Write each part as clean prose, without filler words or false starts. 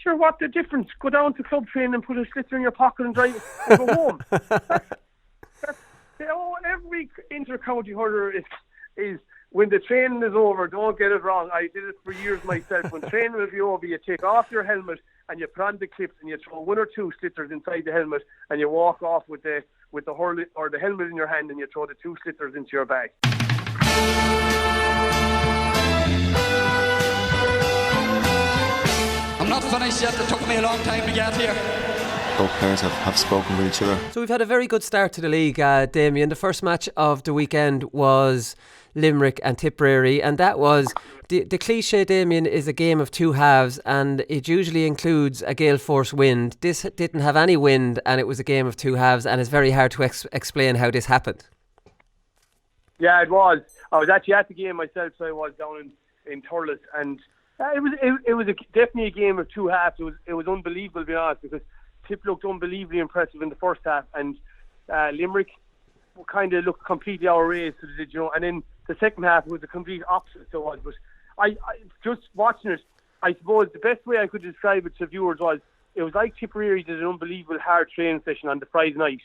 sure what the difference. Go down to club training and put a sliotar in your pocket and drive and go home. Every inter-county hurler is when the training is over, don't get it wrong. I did it for years myself. When training will be over, you take off your helmet and you put on the clips and you throw one or two sliotar inside the helmet and you walk off with the hurl or the helmet in your hand and you throw the two sliotar into your bag. I'm not finished yet. It took me a long time to get here. Both players have spoken with each other. So we've had a very good start to the league, Damien. The first match of the weekend was Limerick and Tipperary, and that was the cliche, Damien, is a game of two halves, and it usually includes a gale force wind. This didn't have any wind, and it was a game of two halves, and it's very hard to explain how this happened. Yeah, it was. I was actually at the game myself, so I was down in Thurles, and it was definitely a game of two halves. It was unbelievable, to be honest, because Tip looked unbelievably impressive in the first half, and Limerick kind of looked completely out of race, and then the second half was the complete opposite. So it was, but I just watching it, I suppose the best way I could describe it to viewers was it was like Tipperary did an unbelievable hard training session on the Friday night,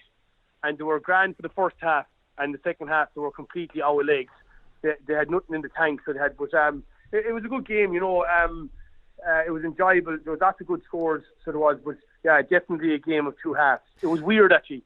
and they were grand for the first half, and the second half they were completely out of legs. They had nothing in the tank, so they had. But it was a good game, it was enjoyable. There was lots of good scores, so there was. But yeah, definitely a game of two halves. It was weird, actually.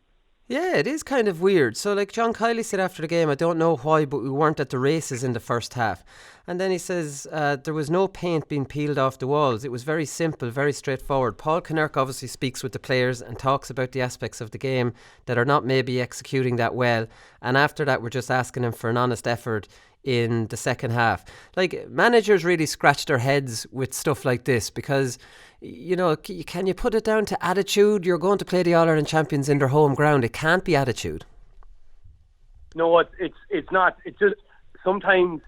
Yeah, it is kind of weird. So like John Kiley said after the game, I don't know why, but we weren't at the races in the first half. And then he says there was no paint being peeled off the walls. It was very simple, very straightforward. Paul Kinnerk obviously speaks with the players and talks about the aspects of the game that are not maybe executing that well. And after that, we're just asking him for an honest effort in the second half. Like, managers really scratch their heads with stuff like this because, can you put it down to attitude? You're going to play the All-Ireland champions in their home ground. It can't be attitude. No, it's not. It's just sometimes,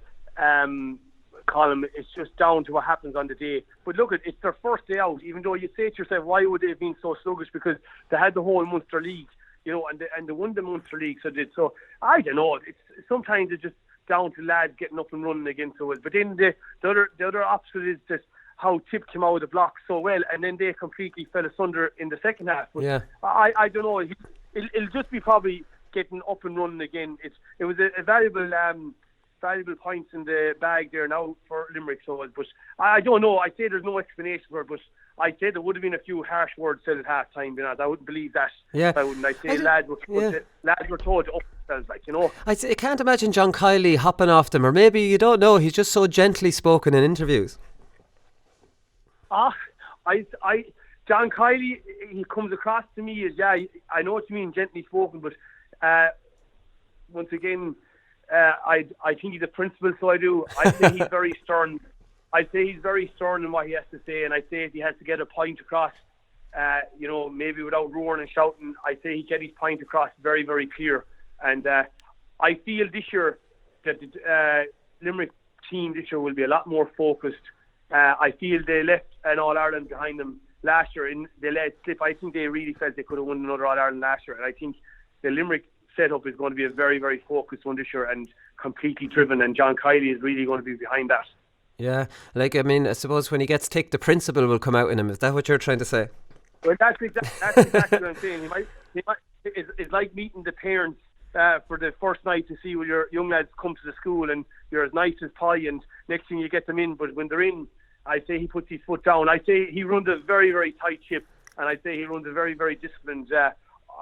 Colin, it's just down to what happens on the day. But look, it's their first day out. Even though you say to yourself, why would they have been so sluggish? Because they had the whole Munster League, and they won the Munster League. So I don't know. Sometimes it's just down to lads getting up and running again. But then the other opposite is just how Tip came out of the block so well, and then they completely fell asunder in the second half. But yeah. I don't know. It'll just be probably getting up and running again. It was a valuable points in the bag there now for Limerick. But I don't know. I say there's no explanation for it, but I say there would have been a few harsh words said at half time. I wouldn't believe that. Yeah. I wouldn't. I say lads were told to up themselves, I can't imagine John Kiley hopping off them, or maybe you don't know. He's just so gently spoken in interviews. John Kiley, he comes across to me as, I know what you mean, gently spoken, but once again, I think he's a principal, so I do. I say he's very stern. I say he's very stern in what he has to say, and I say if he has to get a point across, maybe without roaring and shouting, I say he get his point across very, very clear. And I feel this year that the Limerick team this year will be a lot more focused. I feel they left an All-Ireland behind them last year, and they let it slip. I think they really felt they could have won another All-Ireland last year, and I think the Limerick setup is going to be a very, very focused one this year and completely driven, and John Kiley is really going to be behind that. Yeah, I suppose when he gets ticked, the principal will come out in him. Is that what you're trying to say? Well, that's exactly what I'm saying. It's like meeting the parents for the first night to see when your young lads come to the school and you're as nice as pie, and next thing you get them in, but when they're in, I say he puts his foot down. I say he runs a very, very tight ship, and I say he runs a very, very disciplined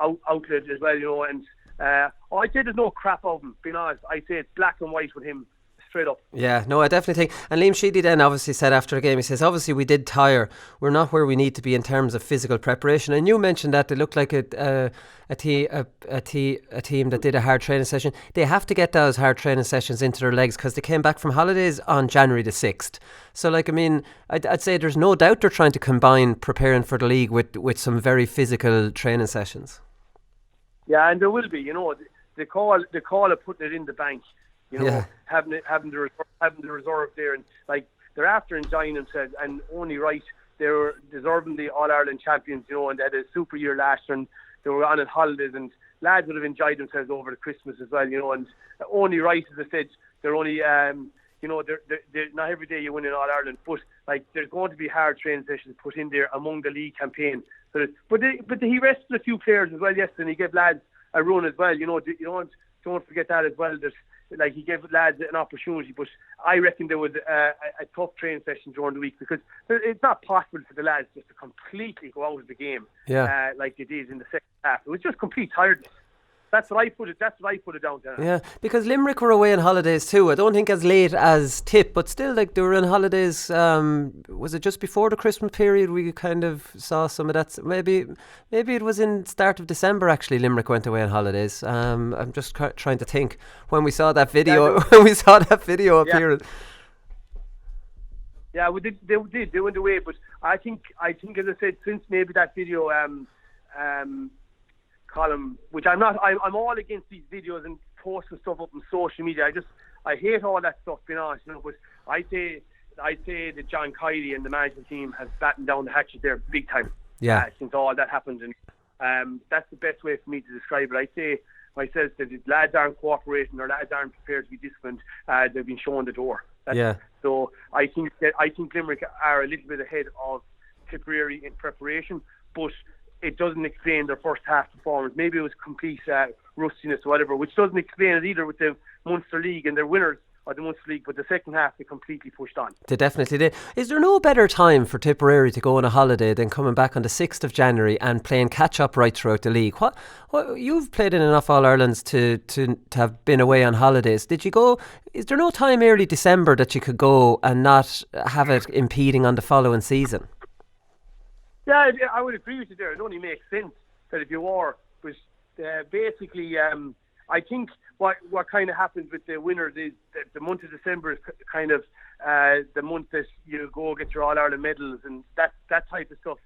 outlet as well, and I say there's no crap of him, being honest. I say it's black and white with him, straight up. Yeah, no, I definitely think. And Liam Sheedy then obviously said after the game, he says, obviously we did tire. We're not where we need to be in terms of physical preparation. And you mentioned that they looked like a team that did a hard training session. They have to get those hard training sessions into their legs because they came back from holidays on January the 6th. So, I'd say there's no doubt they're trying to combine preparing for the league with some very physical training sessions. Yeah, and there will be, the call of putting it in the bank. Having the reserve there, and they're after enjoying themselves, and only right, they were deserving the All-Ireland champions, and they had a super year last year, and they were on holidays, and lads would have enjoyed themselves over the Christmas as well, and only right, as I said, they're only, they're not every day you win in All-Ireland, but like there's going to be hard training sessions put in there among the league campaign. So but he rested a few players as well yesterday, and he gave lads a run as well. Don't forget that as well. Like he gave lads an opportunity, but I reckon there was a tough training session during the week, because it's not possible for the lads just to completely go out of the game like they did in the second half. It was just complete tiredness. That's what I put it down to. Yeah, because Limerick were away on holidays too. I don't think as late as Tip, but still, like, they were on holidays. Was it just before the Christmas period we kind of saw some of that? Maybe it was in start of December actually. Limerick went away on holidays. I'm just trying to think when we saw that video. When we saw that video appearing. Yeah, they went away, but I think as I said, since maybe that video column, which I'm all against these videos and posting stuff up on social media. I hate all that stuff, being honest, but I say that John Kiley and the management team has battened down the hatchet there big time. Since all that happened, and that's the best way for me to describe it. I say myself that if lads aren't cooperating or lads aren't prepared to be disciplined, they've been shown the door. So I think Limerick are a little bit ahead of Tipperary in preparation, but it doesn't explain their first half performance. Maybe it was complete rustiness or whatever, which doesn't explain it either with the Munster League and their winners of the Munster League, but the second half they completely pushed on. They definitely did. Is there no better time for Tipperary to go on a holiday than coming back on the 6th of January and playing catch-up right throughout the league? What you've played in enough All-Irelands to have been away on holidays. Did you go? Is there no time early December that you could go and not have it impeding on the following season? Yeah, I would agree with you there. It only makes sense that if you are, but basically, I think what kind of happens with the winners is that the month of December is kind of the month that you go get your All-Ireland medals and that type of stuff,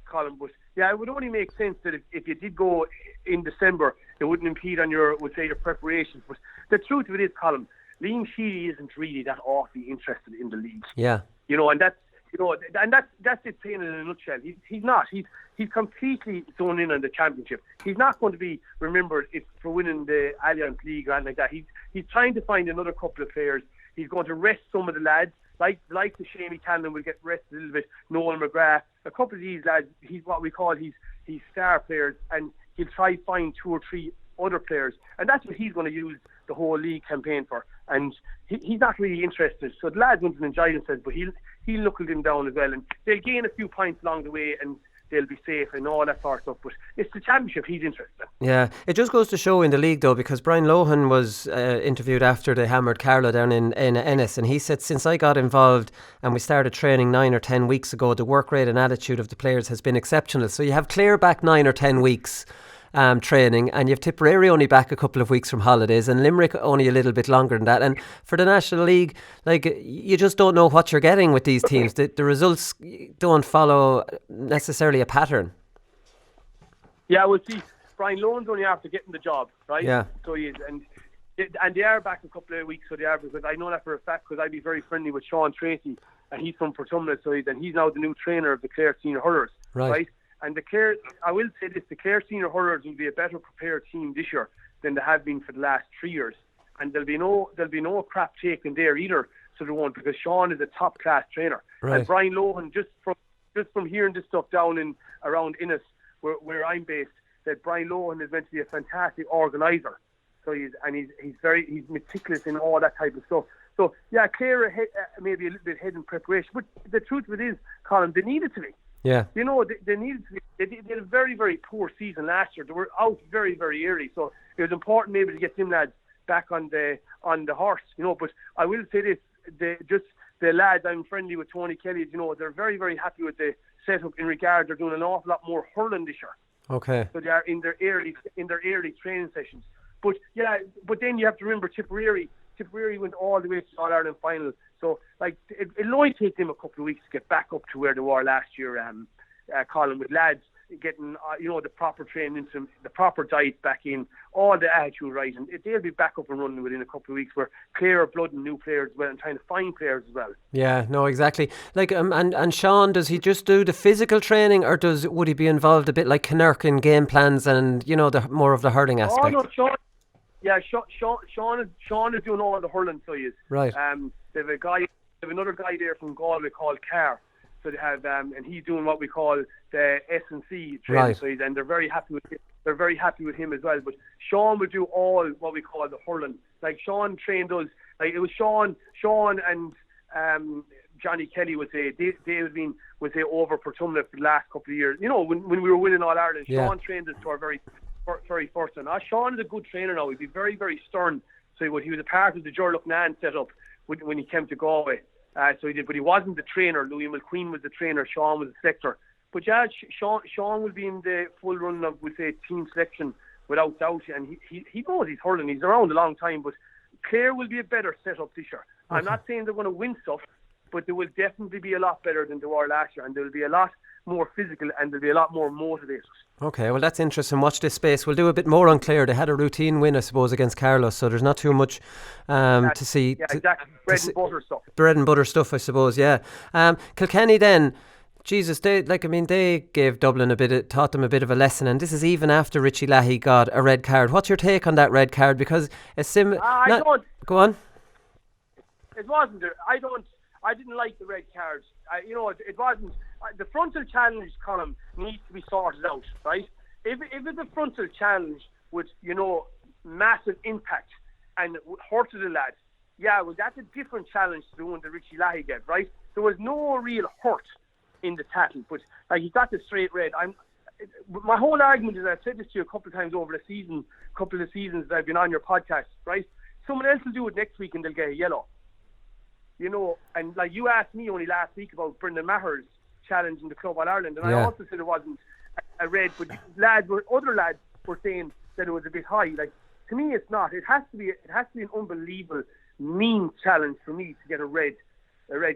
Colin. But yeah, it would only make sense that if you did go in December, it wouldn't impede on your preparations. But the truth of it is, Colin, Liam Sheedy isn't really that awfully interested in the league. Yeah. And that's. And that's it, saying it in a nutshell. He's not. He's completely zoned in on the championship. He's not going to be remembered for winning the Allianz League or anything like that. He's trying to find another couple of players. He's going to rest some of the lads, like the Shamey Cannon will get rested a little bit. Noel McGrath, a couple of these lads. He's what we call he's star players, and he'll try to find 2 or 3 other players, and that's what he's going to use the whole league campaign for. And he's not really interested. So the lads won't enjoy themselves, but he'll knuckle them down as well, and they'll gain a few points along the way, and they'll be safe and all that sort of stuff. But it's the championship he's interested in. Yeah, it just goes to show in the league though, because Brian Lohan was interviewed after they hammered Carlow down in Ennis, and he said, since I got involved and we started training 9 or 10 weeks ago, the work rate and attitude of the players has been exceptional. So you have Clare back 9 or 10 weeks training, and you have Tipperary only back a couple of weeks from holidays, and Limerick only a little bit longer than that. And for the National League, like, you just don't know what you're getting with these teams. The results don't follow necessarily a pattern. Yeah, well, see, Brian Lohan's only after getting the job, right? Yeah. So he is, and they are back a couple of weeks, so they are, because I know that for a fact, because I'd be very friendly with Sean Tracy, and he's from Portumna, so he's now the new trainer of the Clare Senior Hurlers, right? And the Clare, I will say this, the Clare Senior Hurlers will be a better prepared team this year than they have been for the last 3 years. And there'll be no crap taken there either, so there won't, because Sean is a top class trainer. Right. And Brian Lohan, just from hearing this stuff down in around Innis, where I'm based, that Brian Lohan is meant to be a fantastic organiser. So he's meticulous in all that type of stuff. So yeah, Clare maybe a little bit ahead in preparation, but the truth of it is, Colin, they needed to be. Yeah. They needed to be. They did a very, very poor season last year. They were out very, very early, so it was important maybe to get them lads back on the horse, But I will say this: the lads, I'm friendly with Tony Kelly. They're very, very happy with the setup in regard. They're doing an awful lot more hurling this year. Okay. So they are in their early training sessions. But then you have to remember Tipperary went all the way to the All-Ireland final. So it'll only take them a couple of weeks to get back up to where they were last year, Colin, with lads getting the proper training into them, the proper diet back in, all the attitude right, and they'll be back up and running within a couple of weeks. Where Clare are blooding new players as well and trying to find players as well. Yeah, no, exactly. And Sean, does he just do the physical training, or would he be involved a bit like Kinnerk in game plans and the more of the hurling aspect? Oh no, Sean. Yeah, Sean is doing all the hurling, so he is. Right. They have a guy have another guy there from Galway called Carr. So they have, and he's doing what we call the S&C training side, and they're very happy with him. They're very happy with him as well. But Sean would do all what we call the hurling. Like Sean trained us. Like it was Sean and Johnny Kelly would say would say over for Tumlin for the last couple of years. You know, when we were winning All Ireland, Sean trained us to our very first one. Sean is a good trainer now. He'd be very, very stern. So he was a part of the Jurlock Nan setup when he came to Galway. So he did, but he wasn't the trainer. Louis McQueen was the trainer. Sean was the selector. But yeah, Sean will be in the full run of, we say, team selection without doubt. And he knows he's hurling. He's around a long time. But Clare will be a better setup this year. Okay. I'm not saying they're going to win stuff, but they will definitely be a lot better than they were last year. And they'll be a lot more physical and they'll be a lot more motivated. Okay, well that's interesting. Watch this space. We'll do a bit more on Clare. They had a routine win, I suppose, against Carlos, so there's not too much to see. Yeah, exactly. Bread and butter stuff, I suppose. Yeah. Kilkenny then. Jesus, they gave Dublin taught them a bit of a lesson, and this is even after Richie Leahy got a red card. What's your take on that red card? Because go on. It wasn't. I didn't like the red card. It wasn't. The frontal challenge column needs to be sorted out, right? If it's a frontal challenge with, massive impact and hurt to the lad, that's a different challenge to the one that Richie Leahy gave, right? There was no real hurt in the tackle, but he got the straight red. My whole argument is, I've said this to you a couple of times over the couple of seasons that I've been on your podcast, right? Someone else will do it next week and they'll get a yellow. And like you asked me only last week about Brendan Maher's challenge in the Club All Ireland, and I also said it wasn't a red, but other lads were saying that it was a bit high. Like, to me, it's not. It has to be an unbelievable mean challenge for me to get a red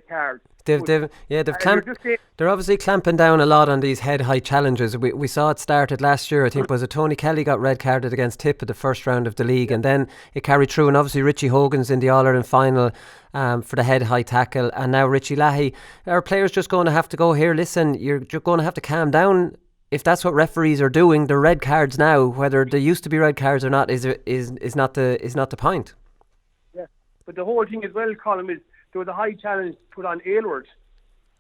card. They're obviously clamping down a lot on these head-high challenges. We saw it started last year. I think was it Tony Kelly got red carded against Tip at the first round of the league, and then it carried through. And obviously Richie Hogan's in the All Ireland final for the head-high tackle, and now Richie Leahy. Are players just going to have to go here? Listen, you're going to have to calm down. If that's what referees are doing, the red cards now, whether there used to be red cards or not, is not the point. Yeah, but the whole thing as well, Colin, is there was a high challenge put on Aylward,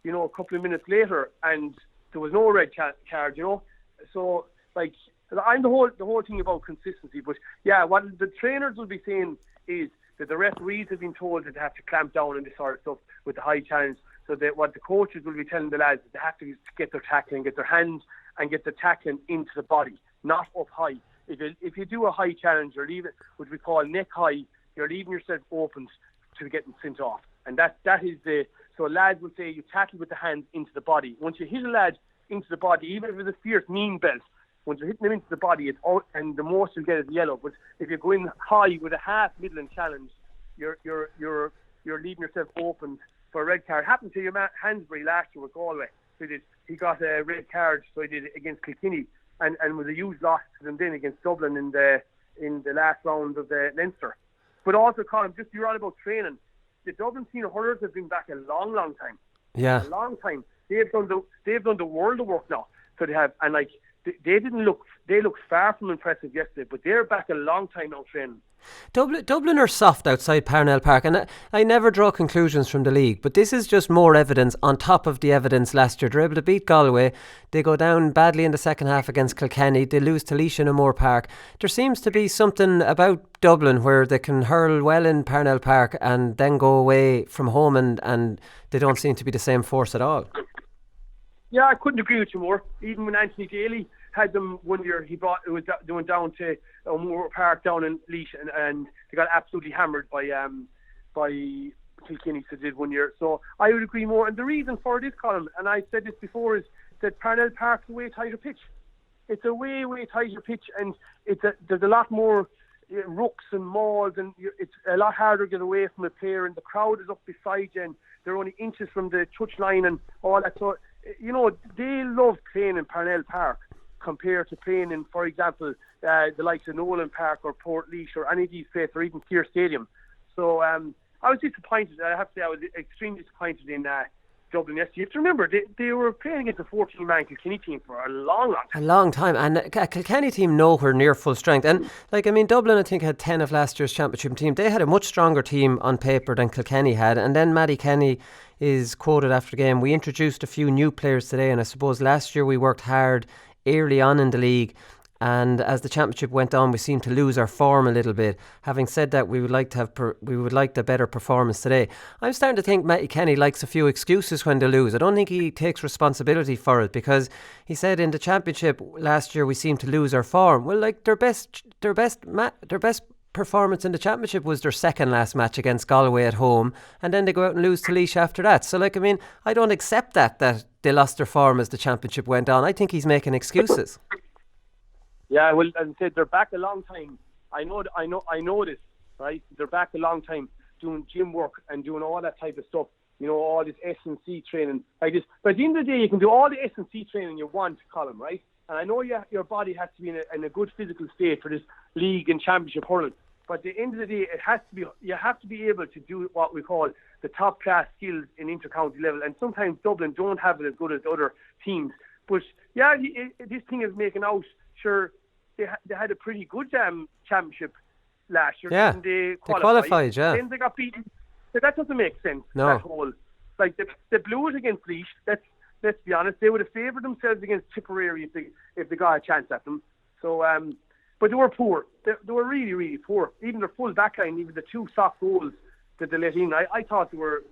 a couple of minutes later, and there was no red card, So, like, I'm the whole thing about consistency. But yeah, what the trainers will be saying is that the referees have been told that they have to clamp down on this sort of stuff with the high challenge. So that what the coaches will be telling the lads is they have to get their tackling, get their hands, and get the tackling into the body, not up high. If you do a high challenge or leave it, which we call neck high, you're leaving yourself open to getting sent off. And that is so lads will say you tackle with the hands into the body. Once you hit a lad into the body, even if it's a fierce mean belt, once you're hitting them into the body, it's out, and the most you'll get is yellow. But if you're going high with a half middling challenge, you're leaving yourself open for a red card. Happened to your man Hansbury last year with Galway. So he got a red card, so he did it against Kilkenny, and was a huge loss to them then against Dublin in the last round of the Leinster. But also, Colin, just you're on about training. The Dublin senior hurlers have been back a long, long time. Yeah, a long time. They've done the world of work now. So they have, and like they looked far from impressive yesterday, but they're back a long time now training. Dublin are soft outside Parnell Park, and I never draw conclusions from the league, but this is just more evidence on top of the evidence last year. They're able to beat Galway, they go down badly in the second half against Kilkenny, they lose to Laois in O'Moore Park. There seems to be something about Dublin where they can hurl well in Parnell Park and then go away from home and they don't seem to be the same force at all. Yeah, I couldn't agree with you more. Even when Anthony Daly had them one year, they went down to O'Moore Park down in Laois, and they got absolutely hammered by Kilkenny. So did one year. So I would agree more. And the reason for this, Colin, and I said this before, is that Parnell Park's a way tighter pitch. It's a way tighter pitch, and there's a lot more rooks and mauls, and it's a lot harder to get away from a player, and the crowd is up beside you, and they're only inches from the touch line and all that. So they love playing in Parnell Park compared to playing in, for example, the likes of Nolan Park or Port Laois or any of these places, or even Keir Stadium. So I was disappointed. I have to say I was extremely disappointed Dublin yesterday. You have to remember, they were playing against a 14-man Kilkenny team for a long, long time. A long time, and a Kilkenny team nowhere near full strength. And Dublin, I think, had 10 of last year's championship team. They had a much stronger team on paper than Kilkenny had. And then Mattie Kenny is quoted after the game, "We introduced a few new players today, and I suppose last year we worked hard early on in the league. And as the championship went on, we seemed to lose our form a little bit. Having said that, we would like the better performance today." I'm starting to think Mattie Kenny likes a few excuses when they lose. I don't think he takes responsibility for it, because he said in the championship last year we seemed to lose our form. Well, like their best performance in the championship was their second last match against Galway at home, and then they go out and lose to Laois after that. So I don't accept that they lost their form as the championship went on. I think he's making excuses. Yeah, well, as I said, they're back a long time. I know this, right? They're back a long time doing gym work and doing all that type of stuff. All this S&C training like this. But at the end of the day, you can do all the S&C training you want, Colin, right? And I know your body has to be in a good physical state for this league and championship hurling. But at the end of the day, you have to be able to do what we call the top class skills in intercounty level. And sometimes Dublin don't have it as good as other teams. But yeah, this thing is making out. Sure, they had a pretty good championship last year. Yeah, they qualified, yeah. Then they got beaten. So that doesn't make sense. No. That whole, they blew it against Laois. Let's be honest. They would have favoured themselves against Tipperary if they got a chance at them. So, but they were poor. They were really, really poor. Even their full back line, even the two soft goals that they let in, I thought they were.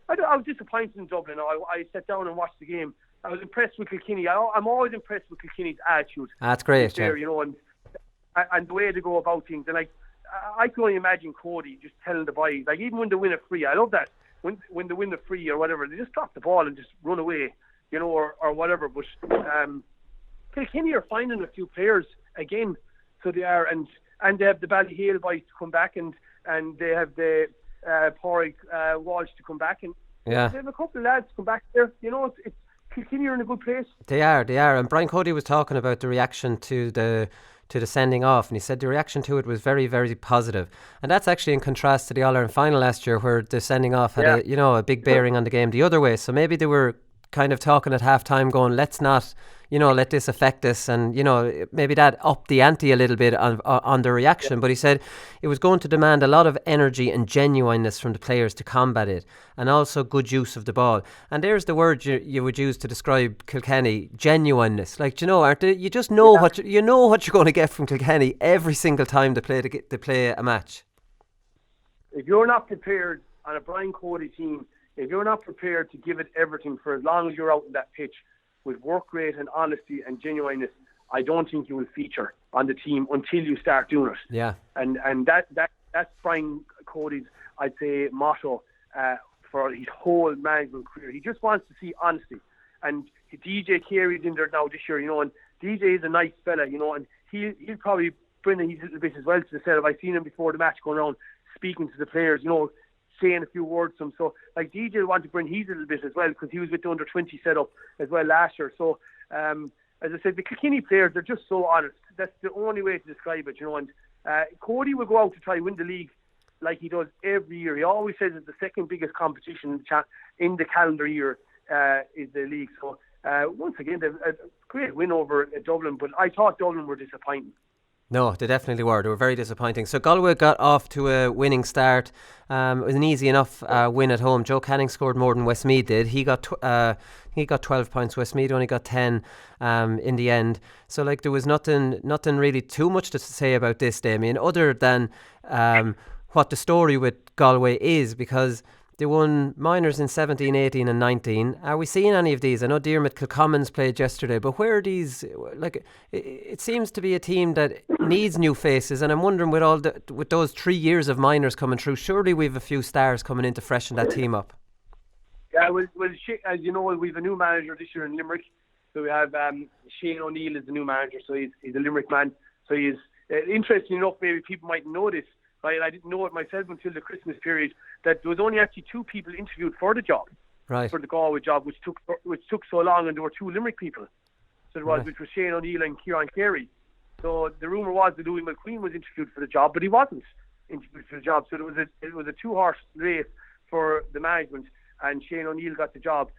I was disappointed in Dublin. I sat down and watched the game. I was impressed with Kilkenny. I'm always impressed with Kilkenny's attitude. That's great, there, and the way they go about things. And I can only imagine Cody just telling the boys, even when they win a free, I love that. When they win the free or whatever, they just drop the ball and just run away, or whatever. But Kilkenny are finding a few players again, so they are, and they have the Ballyhale boys to come back, and they have the Pádraig Walsh to come back, and they have a couple of lads to come back there. It's Kilkenny are in a good place. They are. And Brian Cody was talking about the reaction to the sending off, and he said the reaction to it was very, very positive. And that's actually in contrast to the All-Ireland final last year, where the sending off had a big bearing on the game the other way. So maybe they were kind of talking at half-time going, let's not, let this affect us, and, maybe that upped the ante a little bit on the reaction. But he said it was going to demand a lot of energy and genuineness from the players to combat it, and also good use of the ball. And there's the word you would use to describe Kilkenny: genuineness. Aren't they? You just know what you're going to get from Kilkenny every single time they play a match. If you're not prepared on a Brian Cody team, if you're not prepared to give it everything for as long as you're out in that pitch with work rate and honesty and genuineness, I don't think you will feature on the team until you start doing it. Yeah. And that's Brian Cody's, I'd say, motto for his whole management career. He just wants to see honesty. And DJ Carey's in there now this year, and DJ is a nice fella, and he'll probably bring his little bit as well to the setup. I've seen him before the match going around speaking to the players, saying a few words to them. So DJ will want to bring his little bit as well, because he was with the under-20 setup as well last year. So as I said, the Kilkenny players, they're just so honest. That's the only way to describe it, and Cody will go out to try and win the league like he does every year. He always says it's the second biggest competition in the calendar year is the league. So once again, a great win over Dublin, but I thought Dublin were disappointing. No, they definitely were. They were very disappointing. So Galway got off to a winning start. It was an easy enough win at home. Joe Canning scored more than Westmeath did. He got 12 points. Westmeath only got 10 in the end. So there was nothing really too much to say about this, Damien, other than what the story with Galway is, because they won minors in 17, 18 and 19. Are we seeing any of these? I know Diarmid Kilcommons played yesterday, but where are these? It seems to be a team that needs new faces, and I'm wondering with those 3 years of minors coming through, surely we have a few stars coming in to freshen that team up. Yeah, well, as you know, we have a new manager this year in Limerick. So we have Shane O'Neill is the new manager, so he's a Limerick man. So he's interesting enough, maybe people might know this. Right, I didn't know it myself until the Christmas period, that there was only actually 2 people interviewed for the job, for the Galway job, which took so long, and there were 2 Limerick people. So it was, which was Shane O'Neill and Kieran Carey. So the rumour was that Louis McQueen was interviewed for the job, but he wasn't interviewed for the job. So it was a 2-horse race for the management, and Shane O'Neill got the job.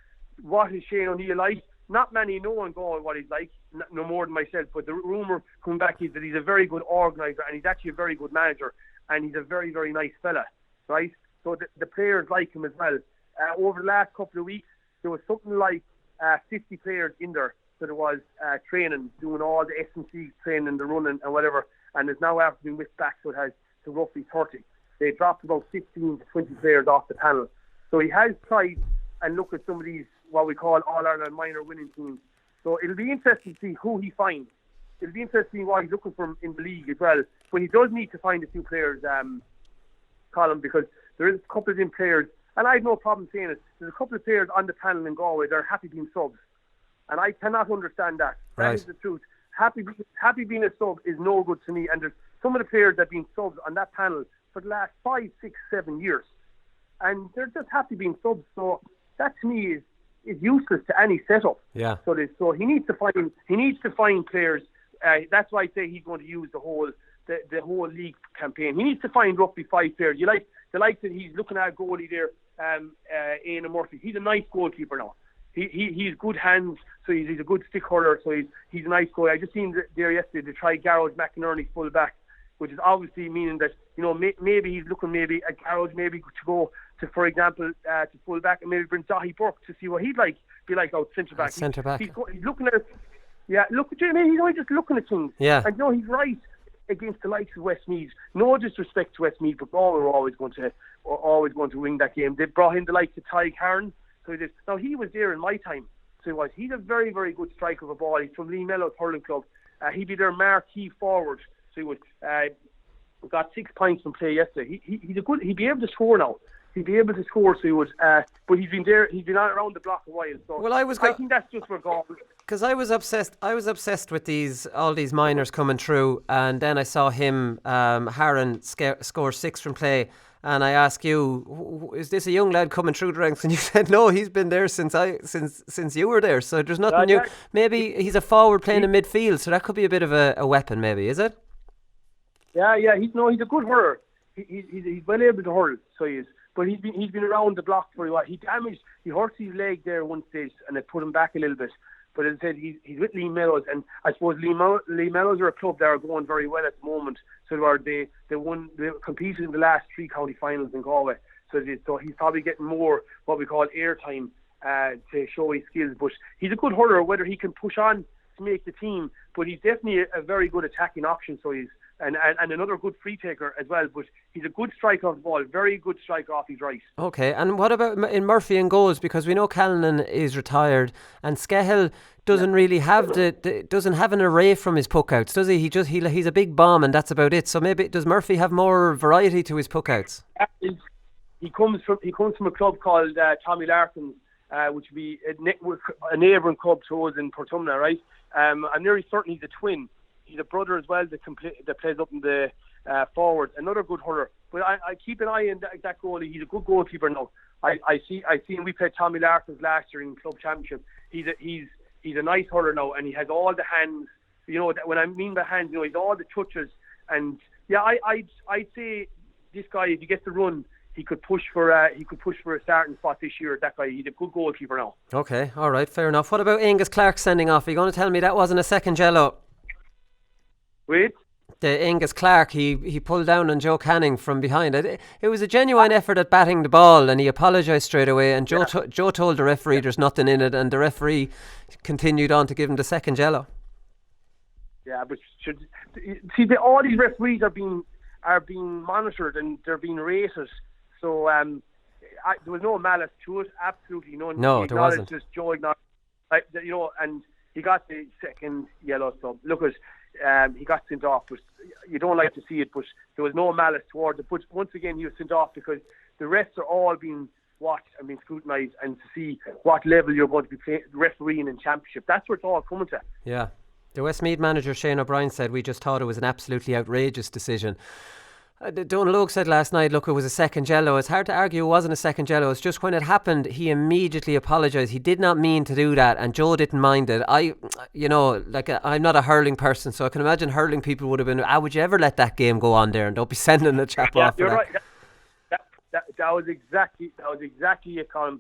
what is Shane O'Neill like? Not many know and go what he's like, no more than myself, but the rumour coming back is that he's a very good organiser and he's actually a very good manager and he's a very, very nice fella, right? So the players like him as well. Over the last couple of weeks, there was something like 50 players in there. So there was training, doing all the S&C training, the running and whatever, and it's now after being whipped back, so it has to roughly 30. They dropped about 15 to 20 players off the panel. So he has tried and look at some of these, what we call All-Ireland minor winning teams. So it'll be interesting to see who he finds. It'll be interesting to see what he's looking for in the league as well. But he does need to find a few players, Colin, because there is a couple of them players, and I have no problem saying it, there's a couple of players on the panel in Galway that are happy being subs. And I cannot understand that. Right. That is the truth. Happy being a sub is no good to me. And there's some of the players that have been subs on that panel for the last 5, 6, 7 years. And they're just happy being subs. So that to me is useless to any setup. Yeah. So he needs to find players. That's why I say he's going to use the whole league campaign. He needs to find roughly 5 players. You like the likes that he's looking at a goalie there, Ian Murphy. He's a nice goalkeeper now. He's good hands, so he's a good stick hurler, so he's a nice goalie. I just seen there yesterday to try Garrod McInerney full back, which is obviously meaning that maybe he's looking at Garrod maybe to go to, for example, to full back, and maybe bring Dahi Burke to see what he'd be like out centre back. Centre back. He's looking at it. Yeah, look at him. He's only just looking at things. Yeah. And he's right against the likes of Westmeath. No disrespect to Westmeath, but Galway were always going to win that game. They brought in the likes of Ty Cairn. So now he was there in my time. So he's a very, very good striker of a ball. He's from Lee Mellow's Hurling Club. He'd be their marquee forward. So he was got 6 points from play yesterday. He'd be able to score now. He'd be able to score. So he would. But he's been there. He's been around the block a while. So well, I think that's just where Galway. Because I was obsessed with all these minors coming through, and then I saw him, Harron, score 6 from play. And I asked you, is this a young lad coming through the ranks? And you said, no, he's been there since you were there. So there's nothing new. Maybe he's a forward playing in midfield, so that could be a bit of a weapon, maybe, is it? Yeah. He's a good hurler. He's well able to hurl, so he is. But he's been around the block for a while. He hurt his leg there one stage, and it put him back a little bit. But as I said, he's with Lee Mellows, and I suppose Lee Mellows are a club that are going very well at the moment. So they competed in the last 3 county finals in Galway. So he's probably getting more what we call airtime to show his skills. But he's a good hurler, whether he can push on to make the team. But he's definitely a very good attacking option. So he's and another good free taker as well. But he's a good striker off the ball, very good striker off his right. Okay, and what about in Murphy and goals? Because we know Callanan is retired, and Skehill doesn't really have doesn't have an array from his puckouts, does he? He's a big bomb, and that's about it. So maybe does Murphy have more variety to his puckouts? He comes from a club called Tommy Larkin's, which would be a neighbouring club to us in Portumna, right? I'm nearly certain he's a twin. He's a brother as well that plays up in the forward. Another good hurler. But I keep an eye on that goalie. He's a good goalkeeper now. I see him. We played Tommy Larkin's last year in club championship. He's a nice hurler now, and he has all the hands. When I mean by hands, he's all the touches. And yeah, I'd say this guy, if he gets the run, he could push for a starting spot this year. That guy, he's a good goalkeeper now. Okay, all right, fair enough. What about Angus Clark sending off? Are you going to tell me that wasn't a second jello? Wait. The Angus Clark, he pulled down on Joe Canning from behind. It was a genuine effort at batting the ball, and he apologised straight away. And Joe told the referee there's nothing in it, and the referee continued on to give him the second jello. Yeah, but all these referees are being monitored and they're being rated. So there was no malice to it, absolutely none. No, there wasn't. Just Joe acknowledged, and he got the second yellow sub. Look at. He got sent off, but you don't like to see it, but there was no malice towards it. But once again, he was sent off because the refs are all being watched and being scrutinised, and to see what level you're going to be refereeing in championship. That's where it's all coming to. Yeah. The Westmeath manager Shane O'Brien said, we just thought it was an absolutely outrageous decision. Donal Logue said last night, look, it was a second jello. It's hard to argue it wasn't a second jello. It's just when it happened, he immediately apologised. He did not mean to do that, and Joe didn't mind it. I'm not a hurling person, so I can imagine hurling people would have been, would you ever let that game go on there, and don't be sending a chap off for you're that. right. That was exactly it, Colin.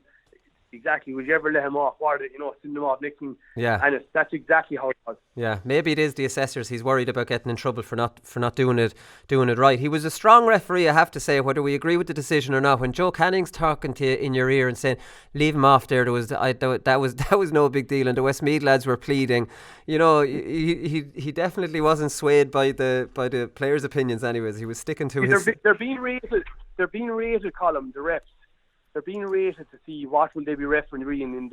exactly. Would you ever let him off? Or, send him off next thing. Yeah. And that's exactly how it was. Yeah, maybe it is the assessors. He's worried about getting in trouble for not doing it right. He was a strong referee, I have to say, whether we agree with the decision or not. When Joe Canning's talking to you in your ear and saying, "Leave him off there," that was no big deal, and the Westmeath lads were pleading. He definitely wasn't swayed by the players' opinions. Anyways, he was sticking to his. They're being rated. They're being rated, Colm, the refs. They're being rated to see what will they be refereeing in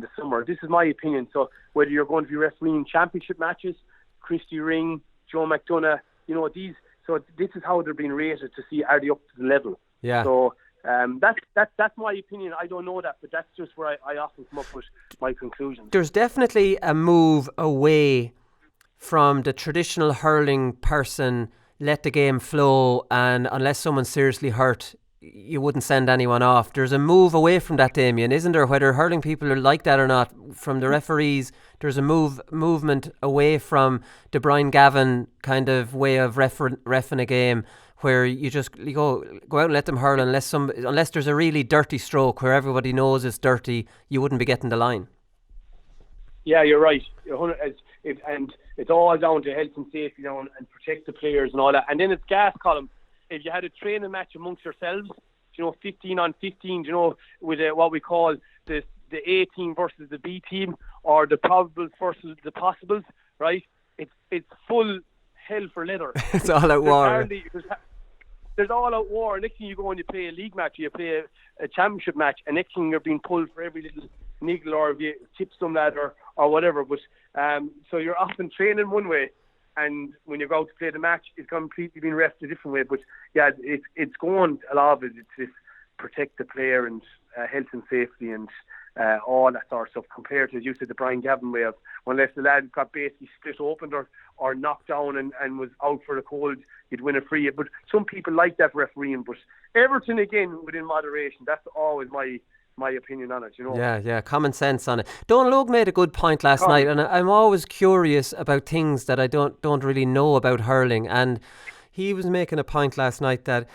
the summer. This is my opinion. So whether you're going to be refereeing championship matches, Christy Ring, Joe McDonough, these. So this is how they're being rated to see are they up to the level. Yeah. So that's my opinion. I don't know that, but that's just where I often come up with my conclusions. There's definitely a move away from the traditional hurling person. Let the game flow, and unless someone's seriously hurt, you wouldn't send anyone off. There's a move away from that, Damien, isn't there? Whether hurling people are like that or not, from the referees, there's a movement away from the Brian Gavin kind of way of reffing a game, where you go out and let them hurl unless there's a really dirty stroke where everybody knows it's dirty, you wouldn't be getting the line. Yeah, you're right. And it's all down to health and safety now and protect the players and all that. And then it's gas, Colm. If you had a training match amongst yourselves, 15 on 15, with what we call the A team versus the B team, or the probables versus the possibles, right? It's full hell for leather. It's all out war. There's all out war. Next thing you go and you play a league match, you play a championship match, and next thing you're being pulled for every little niggle, or if you tip some lad or whatever. But so you're often training one way, and when you go out to play the match, it's completely been refed a different way. But yeah, it's going, a lot of it, it's this protect the player and health and safety and all that sort of stuff, compared to, as you said, the Brian Gavin way of, unless the lad got basically split open or knocked down and was out for the cold, you'd win a free. But some people like that refereeing, but everything, again, within moderation. That's always my opinion on it, Yeah, common sense on it. Donal Logue made a good point last night, and I'm always curious about things that I don't really know about hurling, and he was making a point last night that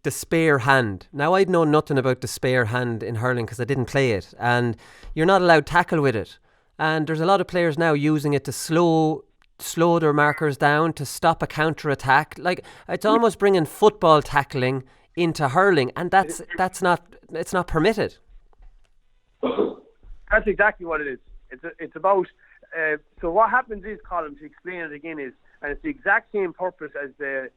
the spare hand. Now, I'd know nothing about the spare hand in hurling because I didn't play it, and you're not allowed tackle with it, and there's a lot of players now using it to slow their markers down, to stop a counter attack. Like, it's almost bringing football tackling into hurling, and it's not permitted. That's exactly what it is. It's about. So what happens is, Colin, to explain it again, is, and it's the exact same purpose as the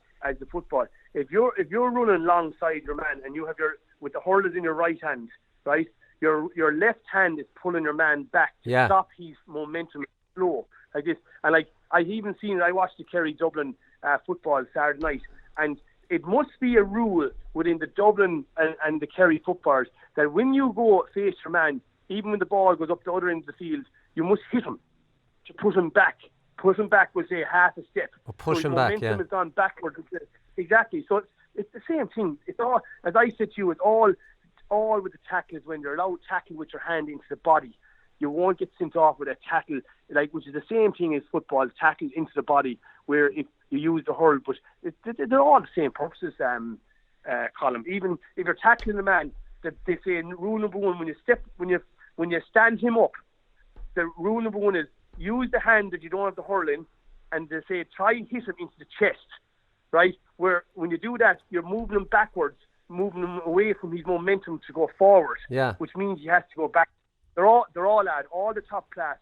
football. If you're running alongside your man and you have with the hurlers in your right hand, right, your left hand is pulling your man back to stop his momentum flow like this. And like I've even seen it. I watched the Kerry Dublin football Saturday night, and it must be a rule within the Dublin and the Kerry footballers that when you go face your man, even when the ball goes up the other end of the field, you must hit him to put him back. Put him back with, say, half a step. Or push him back, momentum has gone backwards. Exactly. So it's the same thing. It's all, as I said to you, it's all with the tackle is when you're allowed to tackle with your hand into the body. You won't get sent off with a tackle, which is the same thing as football, tackle into the body, where if you use the hurl, but they're all the same purposes, Colm. Even if you're tackling a man, they say in rule number one, when you stand him up, the rule number one is use the hand that you don't have the hurl in, and they say try and hit him into the chest, right? Where when you do that, you're moving him backwards, moving him away from his momentum to go forward, which means he has to go back. They're all the top class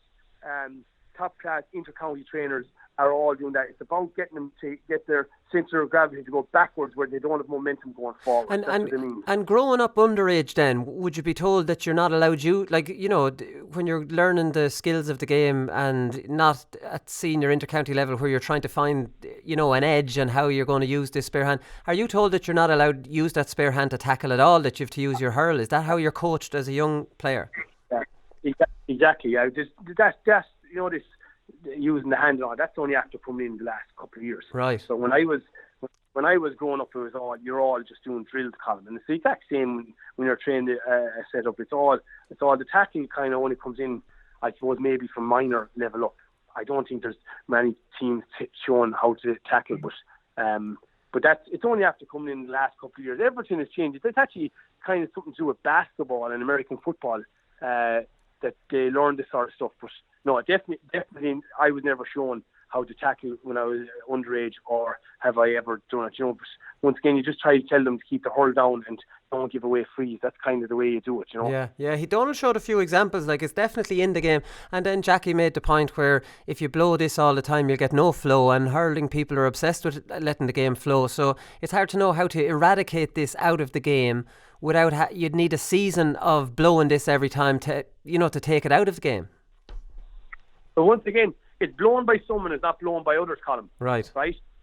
inter-county trainers are all doing that. It's about getting them to get their centre of gravity to go backwards where they don't have momentum going forward. That's what they mean. And growing up underage then, would you be told that you're not allowed when you're learning the skills of the game and not at senior inter-county level where you're trying to find, an edge and how you're going to use this spare hand, are you told that you're not allowed to use that spare hand to tackle at all, that you have to use your hurl? Is that how you're coached as a young player? Yeah, exactly. That's this using the hand and all, that's only after coming in the last couple of years. Right. So when I was growing up, it was you're all just doing drills, Colin, and it's the exact same when you're trained a setup. It's all the tackling kind of only comes in, I suppose, maybe from minor level up. I don't think there's many teams showing how to tackle, but it's only after coming in the last couple of years. Everything has changed. It's actually kind of something to do with basketball and American football. that they learn this sort of stuff. But no, definitely, I was never shown how to tackle when I was underage, or have I ever done it. But once again, you just try to tell them to keep the hurl down and don't give away frees. That's kind of the way you do it, Yeah. Donald showed a few examples, like it's definitely in the game. And then Jackie made the point where if you blow this all the time, you'll get no flow, and hurling people are obsessed with letting the game flow. So it's hard to know how to eradicate this out of the game without you'd need a season of blowing this every time to take it out of the game. But once again, it's blown by someone, it's not blown by others, Colin. Right.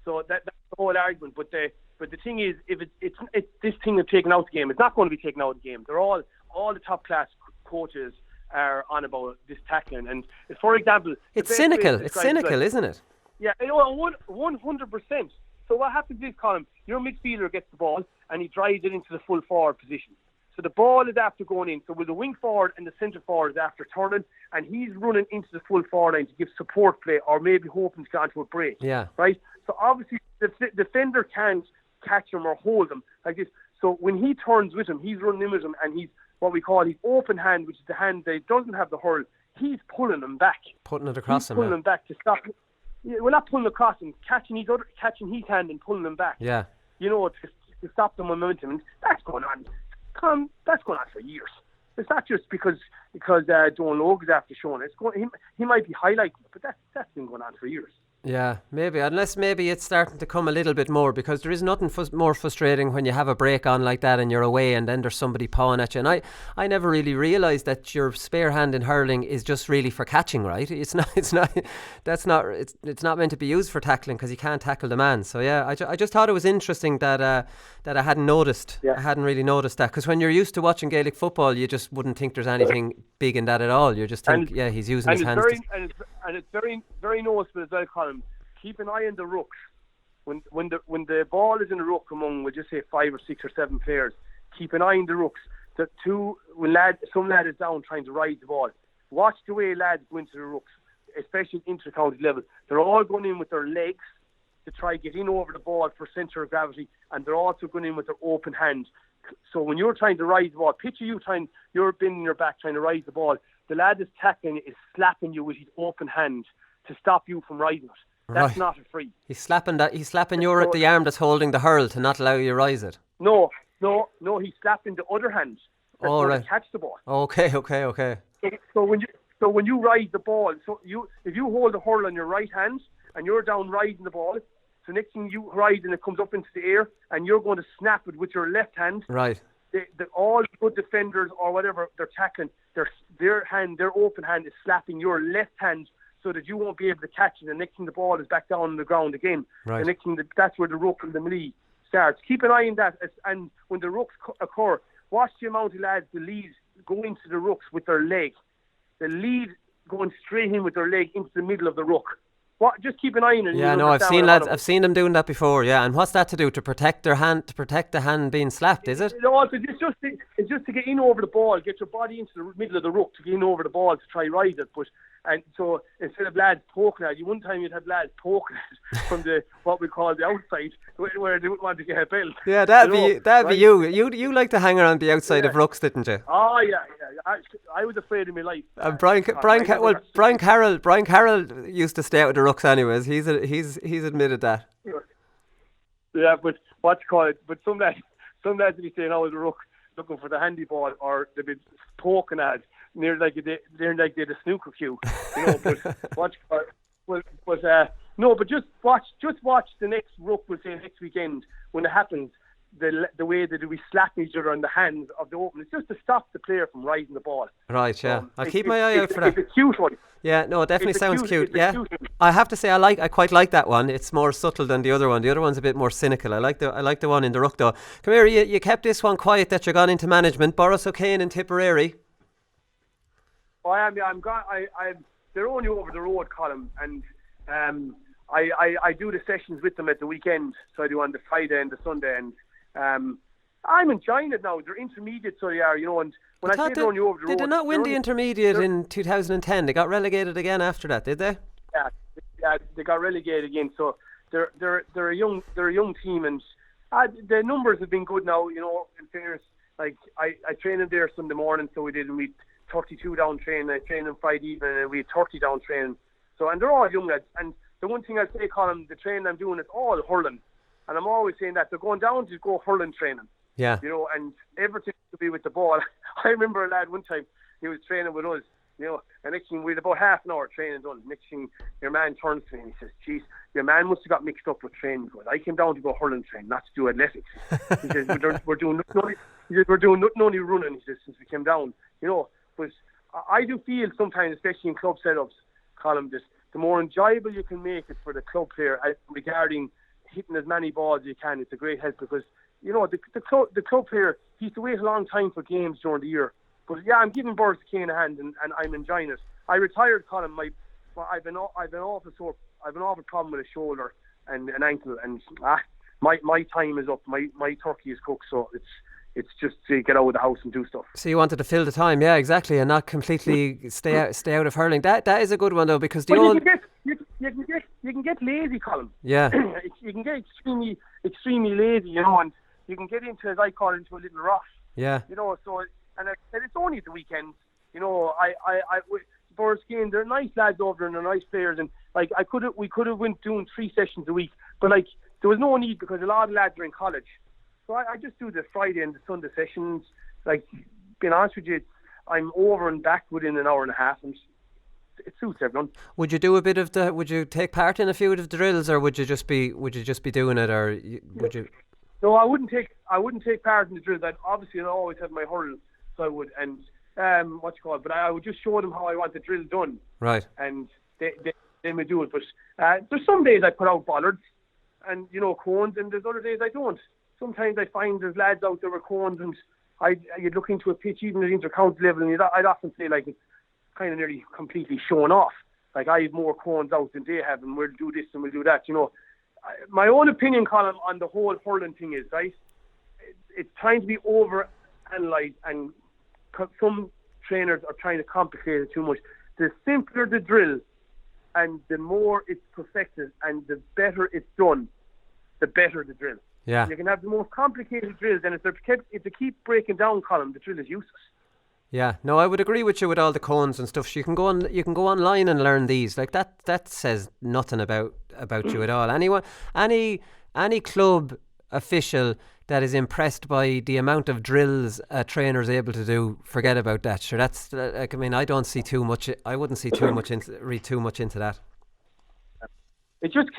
So that's the whole argument. But the thing is, if it's this thing of taking out the game, it's not going to be taken out of the game. They're all the top class coaches are on about this tackling. And for example, it's cynical. It's cynical, isn't it? Yeah, 100%. So what happens is, Colin, your midfielder gets the ball and he drives it into the full forward position. So the ball is after going in. So with the wing forward and the centre forward is after turning, and he's running into the full forward line to give support play, or maybe hoping to get onto a break. Yeah. Right? So obviously the defender can't catch him or hold him like this. So when he turns with him, he's running in with him, and he's what we call his open hand, which is the hand that doesn't have the hurl. He's pulling him back. Putting it across him. Pulling him back to stop him. Yeah, we're not pulling across him, catching his hand and pulling him back. Yeah. To stop the momentum. And that's going on. That's going on for years. It's not just because Don Logue is after showing it. He might be highlighting it, but that's been going on for years. Yeah, maybe. Unless maybe it's starting to come a little bit more, because there is nothing more frustrating when you have a break on like that and you're away and then there's somebody pawing at you. And I never really realised that your spare hand in hurling is just really for catching, right? It's not meant to be used for tackling, because you can't tackle the man. So yeah, I just thought it was interesting that I hadn't noticed. Yeah. I hadn't really noticed that, because when you're used to watching Gaelic football, you just wouldn't think there's anything big in that at all. You just think, he's using his hands. And it's very, very noticeable as well, Colin. Keep an eye on the rooks. When the ball is in a rook among, we'll just say 5 or 6 or 7 players, keep an eye on the rooks. Some lad is down trying to ride the ball. Watch the way lads go into the rooks, especially at inter-county level. They're all going in with their legs to try to get in over the ball for centre of gravity, and they're also going in with their open hand. So when you're trying to ride the ball, picture you're bending your back trying to ride the ball. The lad is tackling is slapping you with his open hand to stop you from riding it. That's not a free. He's slapping you at the arm that's holding the hurl to not allow you to rise it. No, he's slapping the other hand that's going to catch the ball. Okay. So when you ride the ball, if you hold the hurl on your right hand and you're down riding the ball, so next thing you ride and it comes up into the air and you're going to snap it with your left hand. Right. All good defenders or whatever they're tackling, their open hand is slapping your left hand, so that you won't be able to catch it. The next thing the ball is back down on the ground again. Right. The next thing that's where the rook and the melee starts. Keep an eye on that. And when the rooks occur, watch the amount of lads, the lead, go into the rooks with their leg. The lead going straight in with their leg into the middle of the rook. Just keep an eye on it. Yeah, no, I've seen them doing that before. Yeah, and what's that to do? To protect their hand, to protect the hand being slapped, is it? No, it's just to get in over the ball, get your body into the middle of the rook to get in over the ball to try ride it. And so instead of lads poking at you, one time you'd have lads poking at from what we call the outside, where they wouldn't want to get a belt. Yeah, that'd be you. You like to hang around the outside of rooks, didn't you? Oh yeah. I was afraid of my life. Brian Carroll used to stay out with the rooks anyways. He's admitted that. Yeah, but but some lads would be saying, "Oh, the rook looking for the handy ball," or they'd be poking at near like they had a snooker cue, But just watch the next rook. We'll say next weekend when it happens. The way that we slap each other on the hands of the open, it's just to stop the player from riding the ball. Right, yeah. I'll keep my eye out for that. It's a cute one. Yeah, no, it definitely sounds cute. Yeah, I have to say I quite like that one. It's more subtle than the other one. The other one's a bit more cynical. I like the one in the ruck though. Come here, you kept this one quiet that you're gone into management. Boris O'Kane in Tipperary. I am. Yeah, I'm gone. They're only over the road, Colin, and I do the sessions with them at the weekend. So I do on the Friday and the Sunday, and I'm enjoying it now. They're intermediate, so they are, and when I say they're only over the road... Did they not win the intermediate in 2010? They got relegated again after that, did they? Yeah, they got relegated again. So they're a young team, and the numbers have been good now. In fairness, like I train them there Sunday morning, so we 32 down training. I train them Friday evening, and we have 30 down training. So, and they're all young lads. And the one thing I'll say, Colin, the training I'm doing is all hurling. And I'm always saying that they're going down to go hurling training. Yeah. You know, and everything to be with the ball. I remember a lad one time, he was training with us, you know, and next thing we had about half an hour training done. Next thing your man turns to me and he says, "Geez, your man must have got mixed up with training. I came down to go hurling train, not to do athletics." He says, we're doing nothing only running, he says, since we came down. You know, but I do feel sometimes, especially in club setups, Colin, just the more enjoyable you can make it for the club player regarding hitting as many balls as you can, it's a great help, because you know the club player, he has to wait a long time for games during the year. But yeah, I'm giving Burrs a cane a hand, and I'm enjoying it. I retired, Colin. I've been awful problem with a shoulder and an ankle, and my time is up. My turkey is cooked, so it's just to get out of the house and do stuff. So you wanted to fill the time, yeah, exactly, and not completely stay out of hurling. That is a good one though, because you can get lazy, Colin. Yeah. You can get extremely lazy, you know, and you can get into, as I call it, into a little rush. Yeah. You know, so. And it's only at the weekends, you know. Burrs game, they're nice lads over there, and they're nice players. And like we could have went doing 3 sessions a week, but like there was no need, because a lot of lads are in college. So I just do the Friday and the Sunday sessions. Like, being honest with you, I'm over and back within an hour and a half, and it suits everyone. Would you do a bit of the? Would you take part in a few of the drills, or would you just be doing it, or would you? No, I wouldn't take part in the drills. I'd always have my hurl. So I would, and but I would just show them how I want the drill done. Right. And they may do it. But there's some days I put out bollards and, you know, cones, and there's other days I don't. Sometimes I find there's lads out there with cones, and you'd look into a pitch, even at inter-county level, and I'd often say, like, it's kind of nearly completely shown off. Like, I have more cones out than they have, and we'll do this and we'll do that, you know. My own opinion, Colin, on the whole hurling thing is, right, it's trying to be over-analysed, and some trainers are trying to complicate it too much. The simpler the drill, and the more it's perfected, and the better it's done, the better the drill. Yeah. You can have the most complicated drills, and if they keep breaking down, Colin, the drill is useless. Yeah, no, I would agree with you with all the cones and stuff. You can go online and learn these. Like that says nothing about you at all. Any club official that is impressed by the amount of drills a trainer is able to do, forget about that. Sure, that's like, I mean, I don't see too much. I wouldn't see read too much into that. It just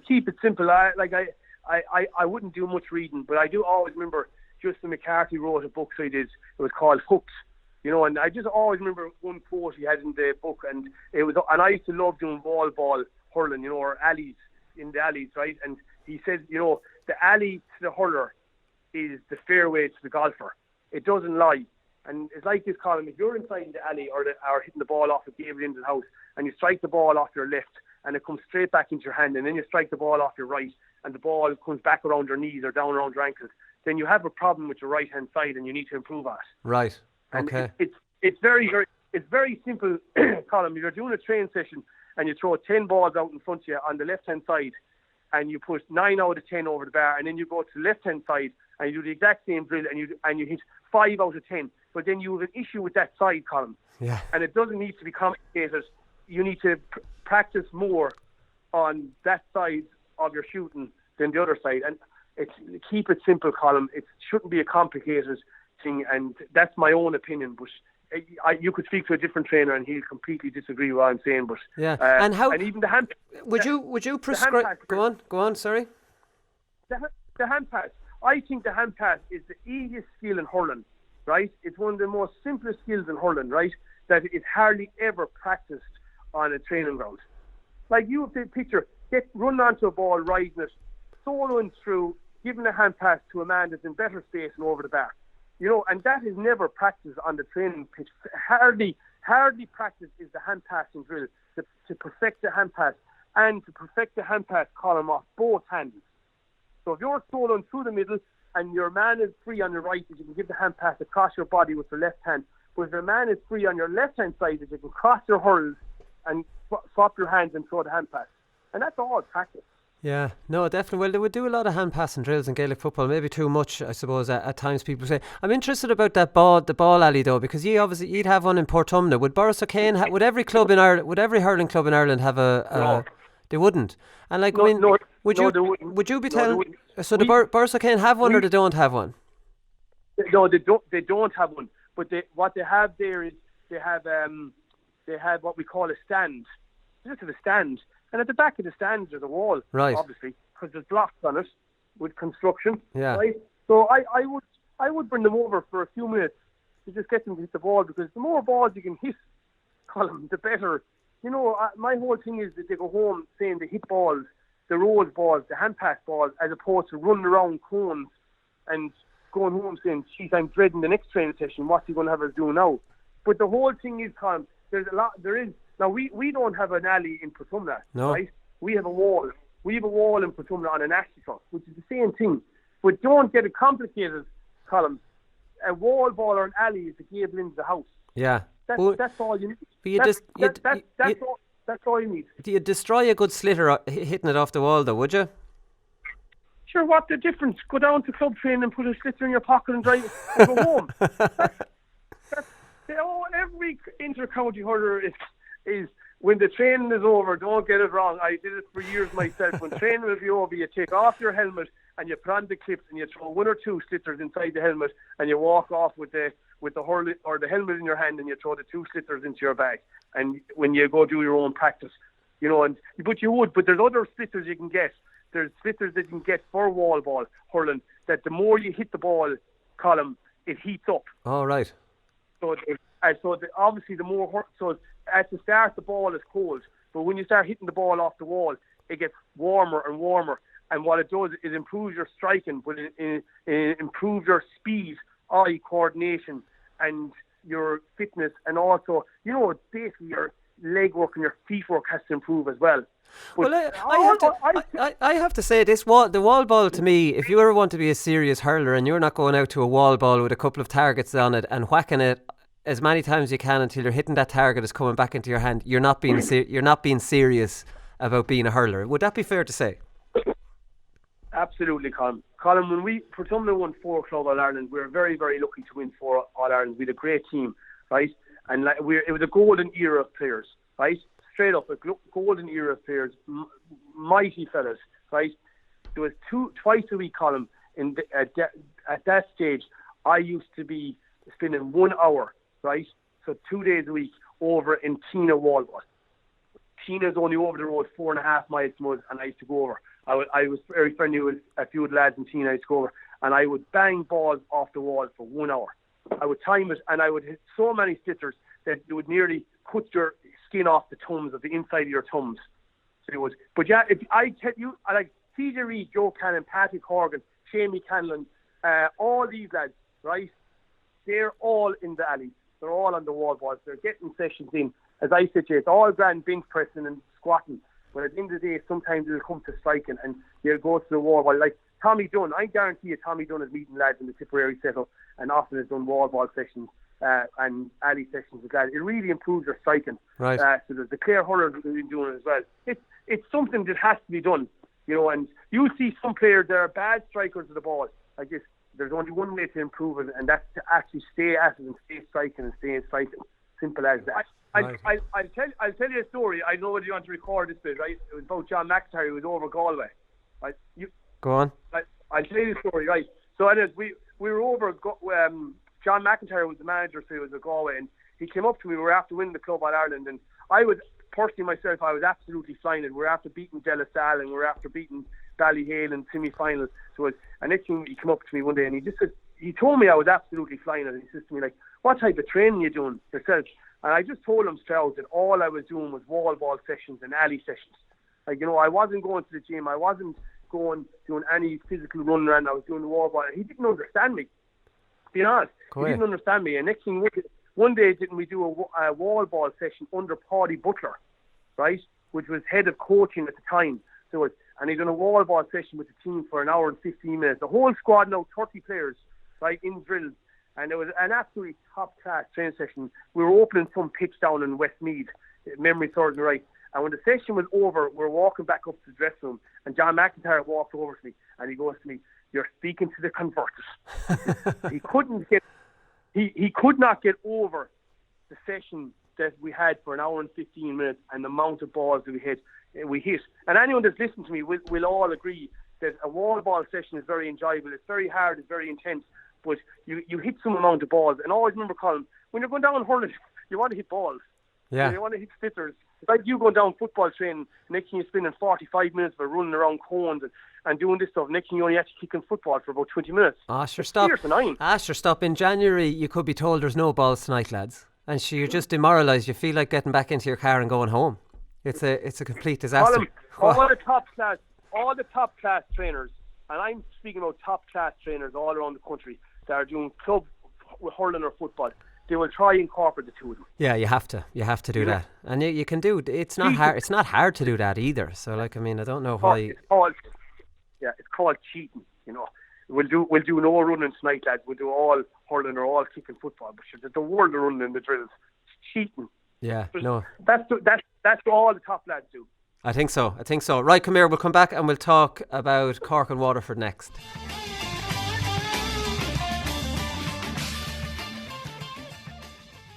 keep it simple. I wouldn't do much reading, but I do always remember Justin McCarthy wrote a book. So it was called Hooked, you know, and I just always remember one quote he had in the book, and I used to love doing ball hurling, you know, or alleys, in the alleys, right? And he said, you know, the alley to the hurler is the fairway to the golfer. It doesn't lie. And it's like this, Colin, if you're inside the alley or hitting the ball off the gable into the house, and you strike the ball off your left, and it comes straight back into your hand, and then you strike the ball off your right, and the ball comes back around your knees or down around your ankles, then you have a problem with your right hand side, and you need to improve on it. Right. Okay. And it's very simple, Colin. If you're doing a train session and you throw 10 balls out in front of you on the left hand side, and you put 9 out of 10 over the bar, and then you go to the left hand side and you do the exact same drill, and you hit 5 out of 10, but then you have an issue with that side, Colin. Yeah. And it doesn't need to be complicated. You need to practice more on that side of your shooting than the other side, and keep it simple, Colin. It shouldn't be a complicated thing, and that's my own opinion. But you could speak to a different trainer, and he'll completely disagree with what I'm saying. But yeah, and even the hand. Would you prescribe? Go on. Sorry. The hand pass. I think the hand pass is the easiest skill in hurling, right? It's one of the most simplest skills in hurling, right? That is hardly ever practiced on a training ground. Like, you have to picture, run onto a ball, riding it, soloing through, giving a hand pass to a man that's in better space and over the bar. You know, and that is never practiced on the training pitch. Hardly practiced is the hand passing drill to perfect the hand pass, and to perfect the hand pass column off both hands. So if you're soloing through the middle and your man is free on your right, you can give the hand pass across your body with your left hand. But if your man is free on your left hand side, you can cross your hurls and swap your hands and throw the hand pass. And that's all practice. Yeah, no, definitely. Well, they would do a lot of hand passing drills in Gaelic football, maybe too much, I suppose, at times people say. I'm interested about the ball alley though, because you'd have one in Portumna. Would Boris O'Kane, would every club in Ireland, would every hurling club in Ireland have No, they wouldn't. And like, I no, mean, no, would no, you, they wouldn't. would you be No, they telling, wouldn't. so the We, Boris O'Kane have one or they don't have one? No, they don't. They don't have one. But what they have there is they have what we call a stand. They just have a stand, and at the back of the stand there's a wall, Right. obviously, because there's blocks on it with construction. Yeah. Right. So I would bring them over for a few minutes to just get them to hit the ball, because the more balls you can hit, Colin, the better. You know, my whole thing is that they go home saying they hit balls, the road balls, the hand pass balls, as opposed to running around cones and going home saying, geez, I'm dreading the next training session. What's he going to have us do now? But the whole thing is, Colin, now we don't have an alley in Portumna, No. right? We have a wall. We have a wall in Portumna on an astroturf, which is the same thing. But don't get it complicated, Colin. A wall ball or an alley is the gable into the house. Yeah. That's all you need. That's all you need. You'd destroy a good slitter hitting it off the wall though, would you? Sure, what the difference? Go down to club training and put a slitter in your pocket and drive and go home. Every inter-county hurler is when the training is over, don't get it wrong. I did it for years myself. When training will be over, you take off your helmet and you put on the clips and you throw one or two slitters inside the helmet and you walk off with the hurl or the helmet in your hand and you throw the two slitters into your bag. And when you go do your own practice, you know, but there's other slitters you can get. There's slitters that you can get for wall ball hurling, that the more you hit the ball column, it heats up. Oh, right. So obviously the more so at the start the ball is cold, but when you start hitting the ball off the wall, it gets warmer and warmer. And what it does is improves your striking, but it improves your speed, eye coordination, and your fitness, and also, you know, basically your leg work and your feet work has to improve as well. But well, I have to say the wall ball to me, if you ever want to be a serious hurler and you're not going out to a wall ball with a couple of targets on it and whacking it as many times as you can until you're hitting that target is coming back into your hand, you're not being serious about being a hurler. Would that be fair to say? Absolutely, Colin. When Portumna won 4 Club All-Ireland, we were very, very lucky to win 4 All-Ireland. We had a great team, right? And it was a golden era of players, right? Straight up, a golden era of players, mighty fellas, right? There was twice a week, Colin, at that stage, I used to be spending 1 hour, right? So 2 days a week over in Tina Walbot. Tina's only over the road 4.5 miles from us, and I used to go over. I was very friendly with a few of the lads in Tina. I used to go over, and I would bang balls off the wall for 1 hour. I would time it, and I would hit so many slitters that it would nearly cut your skin off the thumbs, of the inside of your thumbs. So it was. But yeah, if I tell you, I like TJ Reid, Joe Cannon, Patrick Horgan, Shamey Canlon, all these lads, right? They're all in the alleys. They're all on the wall balls. They're getting sessions in. As I said to you, it's all grand bench pressing and squatting. But at the end of the day, sometimes it'll come to striking and you'll go to the wall ball. Like Tommy Dunn, I guarantee you Tommy Dunn is meeting lads in the Tipperary setup and often has done wall ball sessions and alley sessions with lads. It really improves your striking. Right. So there's the Clare hurlers have been doing it as well. It's something that has to be done, you know. And you see some players, there are bad strikers of the ball. Like this, there's only one way to improve it, and that's to actually stay at it and stay striking and stay striking. Simple as that. I'll tell you a story. I know you want to record this bit, right? It was about John McIntyre, who was over Galway. Right? Go on. I'll tell you the story, right? So anyways, we were over. John McIntyre was the manager, so he was at Galway, and he came up to me. We were after winning the Club All Ireland, and I was personally myself, I was absolutely flying it. We were after beating De La Salle, and we were after beating Ballyhale in semi-final. So and next thing he came up to me one day, and he just said, he told me I was absolutely flying it. He says to me, like, what type of training you doing yourself? And I just told him straight out that all I was doing was wall ball sessions and alley sessions. Like, you know, I wasn't going to the gym. I wasn't doing any physical run around. I was doing the wall ball. He didn't understand me, to be honest. He didn't understand me. And next thing, one day, didn't we do a wall ball session under Paddy Butler, right, which was head of coaching at the time. And he done a wall ball session with the team for 1 hour and 15 minutes. The whole squad, now 30 players, right, in drills. And it was an absolutely top-class training session. We were opening some pitch down in Westmeath, memory serves me right. And when the session was over, we're walking back up to the dressing room, and John McIntyre walked over to me, and he goes to me, "You're speaking to the converted." He could not get over the session that we had for an hour and 15 minutes and the amount of balls that we hit. And anyone that's listened to me will all agree that a wall ball session is very enjoyable. It's very hard, it's very intense, but you hit some amount of balls. And always remember, Colin, when you're going down hurling, you want to hit balls. Yeah. You want to hit spitters. It's like you going down football training, next thing you're spending 45 minutes of running around cones and doing this stuff. Next thing you only actually kicking football for about 20 minutes. Stop. In January, you could be told there's no balls tonight, lads. And you're just demoralised. You feel like getting back into your car and going home. It's a complete disaster. All the top class trainers, and I'm speaking about top class trainers all around the country that are doing club hurling or football, they will try and incorporate the two of them. Yeah, you have to do that, and you can do. It's not hard. It's not hard to do that either. So, I don't know why. It's called cheating. We'll do no running tonight, lads. We'll do all hurling or all kicking football. But the world of running in the drills, it's cheating. Yeah, no. That's all the top lads do. I think so. Right, come here. We'll come back and we'll talk about Cork and Waterford next.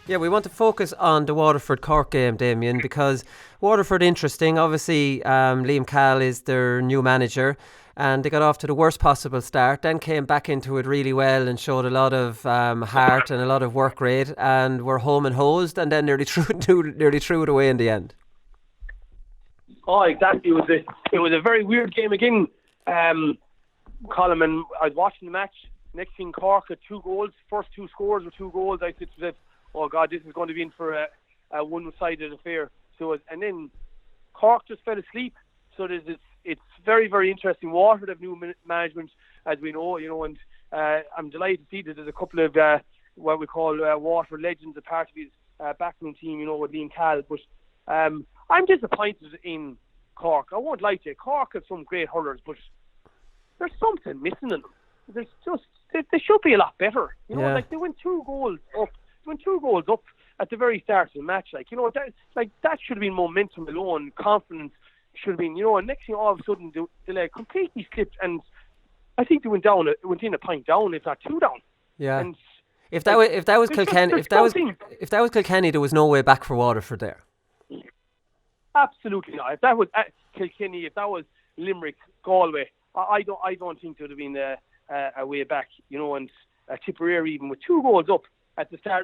Yeah, we want to focus on the Waterford-Cork game, Damien, because Waterford interesting. Obviously, Liam Cahill is their new manager, and they got off to the worst possible start, then came back into it really well and showed a lot of heart and a lot of work rate, and were home and hosed, and then nearly threw it away in the end. Oh, exactly. It was a very weird game again, Colin, and I was watching the match. Next thing, Cork had 2 goals. First 2 scores were 2 goals. I said to myself, oh God, this is going to be in for a one-sided affair. And then Cork just fell asleep. So it's very, very interesting. Waterford have new management, as we know, and I'm delighted to see that there's a couple of what we call Waterford legends, a part of his backman team, with Liam Cahill. But I'm disappointed in Cork. I won't lie to you. Cork have some great hurlers, but there's something missing in them. There's just they should be a lot better. They went 2 goals up. When 2 goals up at the very start of the match, that should have been momentum alone, confidence should have been, and next thing all of a sudden the leg completely slipped, and I think they went in a point down, if not 2 down. Yeah. And if that was Kilkenny, there was no way back for Waterford there. Absolutely not. If that was Kilkenny, if that was Limerick, Galway, I don't think there would have been a way back, and Tipperary even with 2 goals up at the start.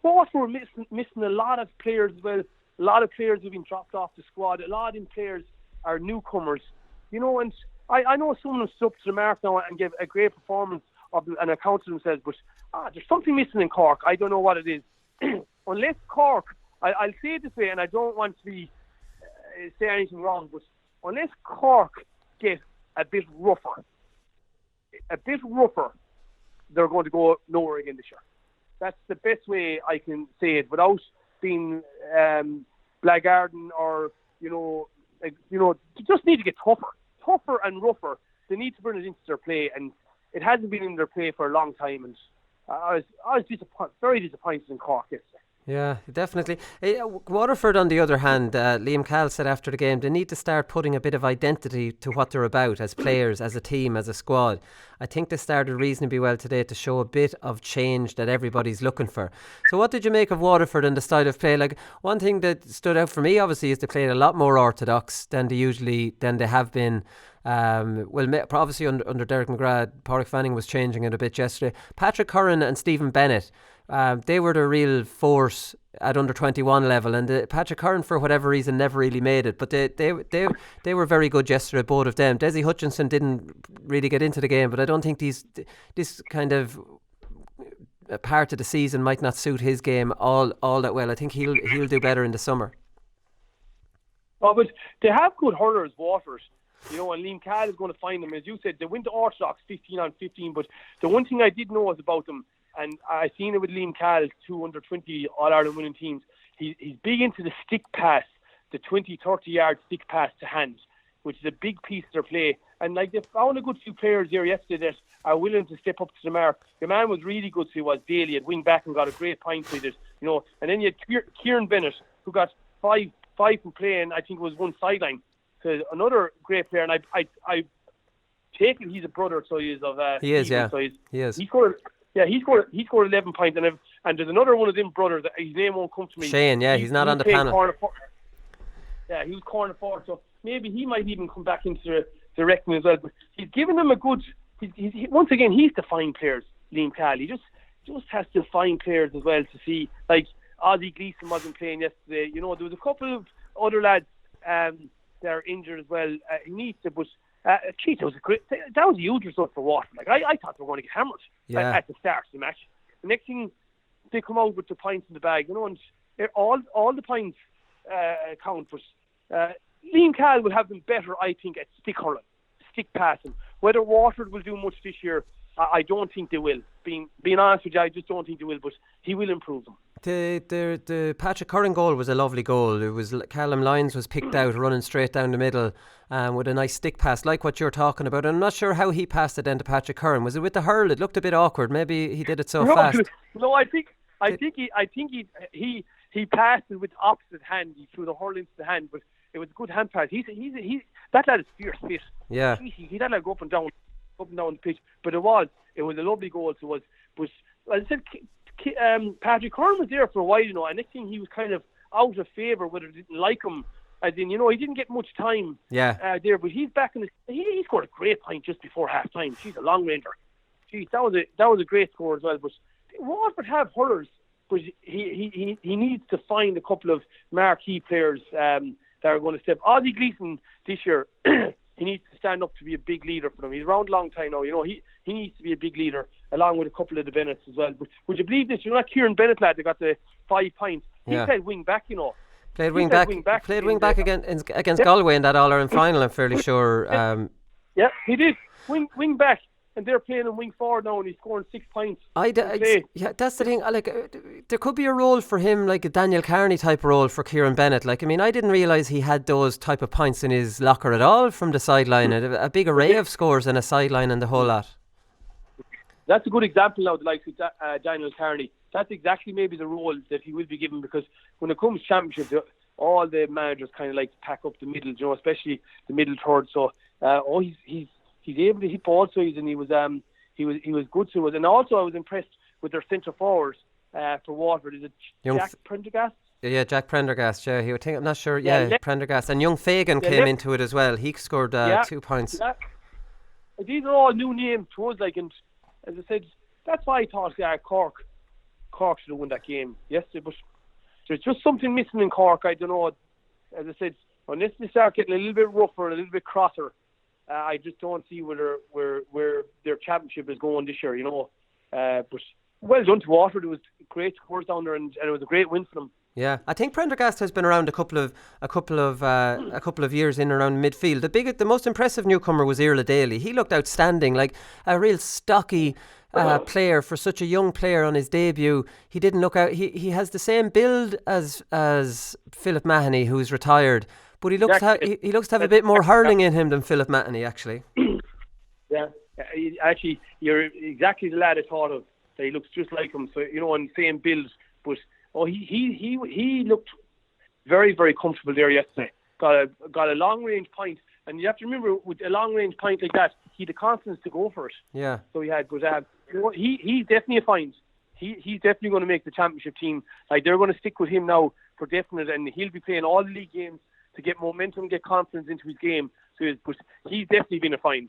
Waterford were missing a lot of players as well. A lot of players have been dropped off the squad. A lot of them players are newcomers. And I know some of them stood up to the mark now and gave a great performance and accounted themselves, but there's something missing in Cork. I don't know what it is. Unless Cork, I'll say it this way, and I don't want to be say anything wrong, but unless Cork get a bit rougher, they're going to go nowhere again this year. That's the best way I can say it without being blackguarding or they just need to get tougher and rougher. They need to bring it into their play, and it hasn't been in their play for a long time. And I was very disappointed in Cork yesterday. Yeah, definitely. Waterford, on the other hand, Liam Cahill said after the game, they need to start putting a bit of identity to what they're about as players, as a team, as a squad. I think they started reasonably well today to show a bit of change that everybody's looking for. So what did you make of Waterford and the style of play? One thing that stood out for me, obviously, is they played a lot more orthodox than they have been. Obviously under Derek McGrath, Pádraig Fanning was changing it a bit yesterday. Patrick Curran and Stephen Bennett, they were the real force at under 21 level, and Patrick Curran, for whatever reason, never really made it, but they were very good yesterday, both of them. Desi Hutchinson didn't really get into the game, but I don't think this kind of part of the season might not suit his game all that well. I think he'll do better in the summer. Oh, but they have good hurlers, Waterford. And Liam Cahill is going to find them. As you said, they went to orthodox 15-on-15, but the one thing I did know is about them, and I seen it with Liam Cahill, 2 under-20 All-Ireland winning teams, he's big into the stick pass, the 20-30 yard stick pass to hand, which is a big piece of their play. And they found a good few players here yesterday that are willing to step up to the mark. The man was really good, so he was Daly at wing back and got a great point with it, And then you had Kieran Bennett, who got 5 5 from playing, I think it was one sideline. So another great player, and I take it he's a brother, so he is of he is, Stephen, yeah. so He is. He scored 11 points, and there's another one of them brothers. His name won't come to me. Shane, yeah, he's not on the panel. He was corner forward, so maybe he might even come back into the reckoning as well. But he's given them a good. Once again, he's to find players. Liam Cahill, he just has to find players as well to see. Like Ozzie Gleeson wasn't playing yesterday. You know, there was a couple of other lads that are injured as well. He needs to, but that was a huge result for Waterford. Like I thought they were going to get hammered at the start of the match. The next thing, they come out with the points in the bag, you know, and all the points count. But Liam Cahill will have them better, I think, at stick hurling, stick passing. Whether Waterford will do much this year, I don't think they will. Being honest with you, I just don't think they will, but he will improve them. The Patrick Curran goal was a lovely goal. It was Callum Lyons was picked out running straight down the middle with a nice stick pass, like what you're talking about. I'm not sure how he passed it then to Patrick Curran. Was it with the hurl? It looked a bit awkward. Maybe he did it so fast. No, I think he passed it with the opposite hand. He threw the hurl into the hand, but it was a good hand pass. He's that lad is fierce fit. Yeah. He had like up and down the pitch, but it was a lovely goal. So it was, but as I said, Patrick Curran was there for a while, you know, and next thing he was kind of out of favour, whether they didn't like him, as in, you know, he didn't get much time there, but he's back in he scored a great point just before half time. She's a long ranger. Jeez, that was a great score as well. But Waterford have hurlers, but he needs to find a couple of marquee players that are going to step. Ozzie Gleeson this year, he needs to stand up to be a big leader for them. He's around a long time now, you know. He needs to be a big leader, along with a couple of the Bennetts as well. But would you believe this? You know that Kieran Bennett lad that got the 5 points? He played wing back, you know. Played wing back against Galway in that All-Ireland final, I'm fairly sure. Yeah, he did. Wing back. And they're playing him wing forward now, and he's scoring 6 points. Yeah, that's the thing. There could be a role for him, like a Daniel Carney type role for Kieran Bennett. Like, I mean, I didn't realise he had those type of points in his locker at all from the sideline. A big array of scores and a sideline and the whole lot. That's a good example now, the likes of Daniel Carney. That's exactly maybe the role that he will be given, because when it comes to championship, all the managers kind of like to pack up the middle, you know, especially the middle third. So, he's able to hit ball sides, and he was good to us. And also I was impressed with their centre forwards for Waterford. Is it Jack Prendergast? Yeah, Jack Prendergast. Yeah, I'm not sure. Yeah, Prendergast and young Fagan came into it as well. He scored 2 points. Yeah. These are all new names to us, like, and as I said, that's why I thought Cork should have won that game yesterday. But there's just something missing in Cork. I don't know. As I said, unless they start getting a little bit rougher, a little bit crosser, I just don't see where their championship is going this year, you know. But well done to Waterford. It was great scores down there, and it was a great win for them. Yeah, I think Prendergast has been around a couple of years in and around midfield. The most impressive newcomer was Irla Daly. He looked outstanding, like a real stocky player for such a young player on his debut. He didn't look out. He has the same build as Philip Mahoney, who's retired. But he looks to have a bit more hurling in him than Philip Mahoney, actually. Yeah, actually, you're exactly the lad I thought of. He looks just like him, so, you know, and same build. But he looked very, very comfortable there yesterday. Got a long range point, and you have to remember, with a long range point like that, he had the confidence to go for it. Yeah. So he had good. You know, he's definitely a find. He's definitely going to make the championship team. Like, they're going to stick with him now for definite, and he'll be playing all the league games to get momentum, get confidence into his game. So he's definitely been a find.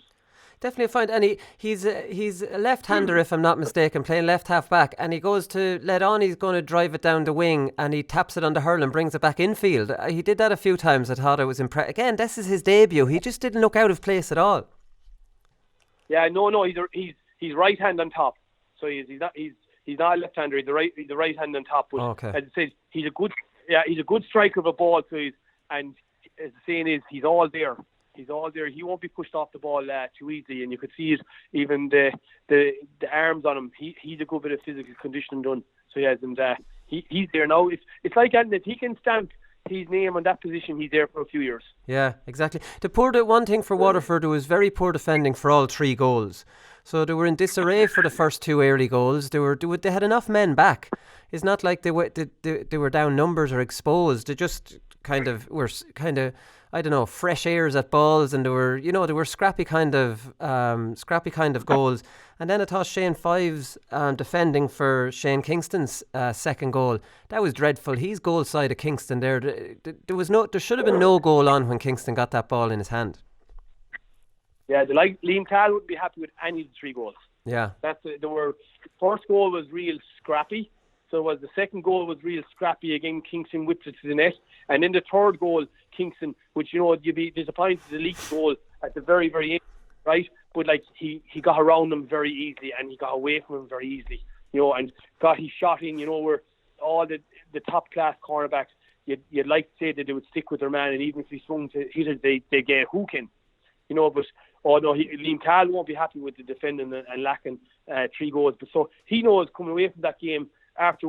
Definitely a find, and he's a left-hander, if I'm not mistaken, playing left half-back, and he goes to let on he's going to drive it down the wing, and he taps it on the hurl and brings it back infield. He did that a few times. I thought I was impressed. Again, this is his debut. He just didn't look out of place at all. Yeah, no, he's right hand on top, so he's not a left-hander. He's the right hand on top. But okay. As I said, he's a good striker of a ball. So and as the saying is, he's all there. He's all there. He won't be pushed off the ball too easily, and you could see it. Even the arms on him. He's a good bit of physical conditioning done. So he has, and he's there now. It's like that. If he can stamp his name on that position, he's there for a few years. Yeah, exactly. The one thing for Waterford, it was very poor defending for all 3 goals. So they were in disarray for the first 2 early goals. They had enough men back. It's not like they were down numbers or exposed. They just I don't know, fresh airs at balls, and they were scrappy kind of goals. And then I thought Shane Fives defending for Shane Kingston's second goal, that was dreadful. He's goal side of Kingston there. There should have been no goal on when Kingston got that ball in his hand. Yeah, Liam Cahill would be happy with any of the 3 goals. Yeah. The first goal was real scrappy. So the second goal was real scrappy again. Kingston whipped it to the net. And then the third goal, Kingston, which, you'd be disappointed the league goal at the very, very end, right? But he got around them very easily and he got away from them very easily, and got his shot in, where all the top class cornerbacks, you'd like to say that they would stick with their man, and even if he swung to hit it, they get a hook in, but Liam Cahill won't be happy with the defending and lacking 3 goals. But so he knows coming away from that game after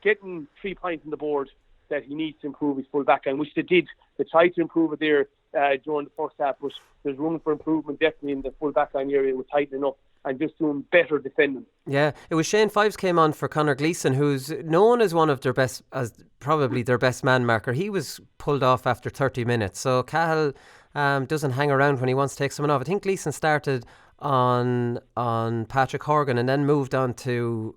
getting 3 points on the board, that he needs to improve his full back line, which they did. They tried to improve it there during the first half, but there's room for improvement definitely in the full back line area with tightening up and just doing better defending. Yeah, it was Shane Fives came on for Conor Gleeson, who's known as one of their best, as probably their best man marker. He was pulled off after 30 minutes. So Cahill doesn't hang around when he wants to take someone off. I think Gleeson started on Patrick Horgan and then moved on to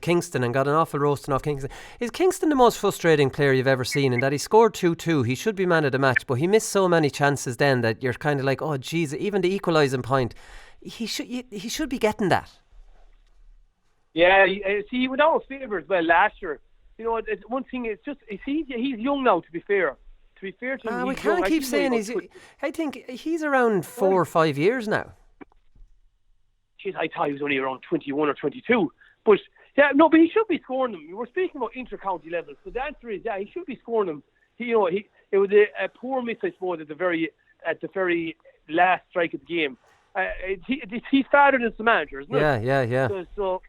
Kingston and got an awful roasting off Kingston. Is Kingston the most frustrating player you've ever seen, in that he scored 2-2? He should be man of the match, but he missed so many chances then that you're kind of like, oh geez, even the equalising point, he should be getting that. Yeah, he went out of favour as well last year. One thing is just he's young now. To be fair to him, we can't keep saying I think he's around 4 or 5 years now. Jeez, I thought he was only around 21 or 22, but. Yeah, no, but he should be scoring them. We're speaking about inter-county levels, so the answer is, he should be scoring them. It was a poor miss, I suppose, at the very last strike of the game. He's fatter than some managers, isn't it? Yeah. So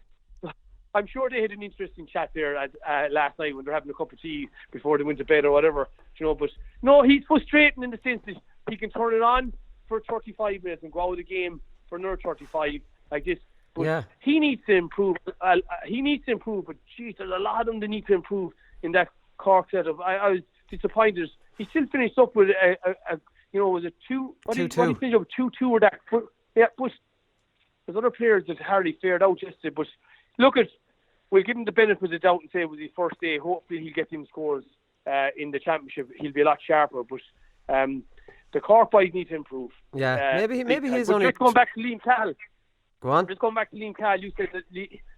I'm sure they had an interesting chat there last night when they're having a cup of tea before they went to bed or whatever. But no, he's frustrating in the sense that he can turn it on for 35 minutes and go out of the game for another 35 like this. But he needs to improve. But geez, there's a lot of them that need to improve in that Cork setup. I was disappointed. He still finished up with was it 2? What did he finish up 2-2 or that? But there's other players that hardly fared out yesterday. But we'll give him the benefit of the doubt and say it was his first day. Hopefully he'll get them scores in the championship. He'll be a lot sharper. But the Cork boys need to improve. Yeah, maybe he's only. Just going back to Liam Cahill. Go on. Just going back to Liam Cahill, you said that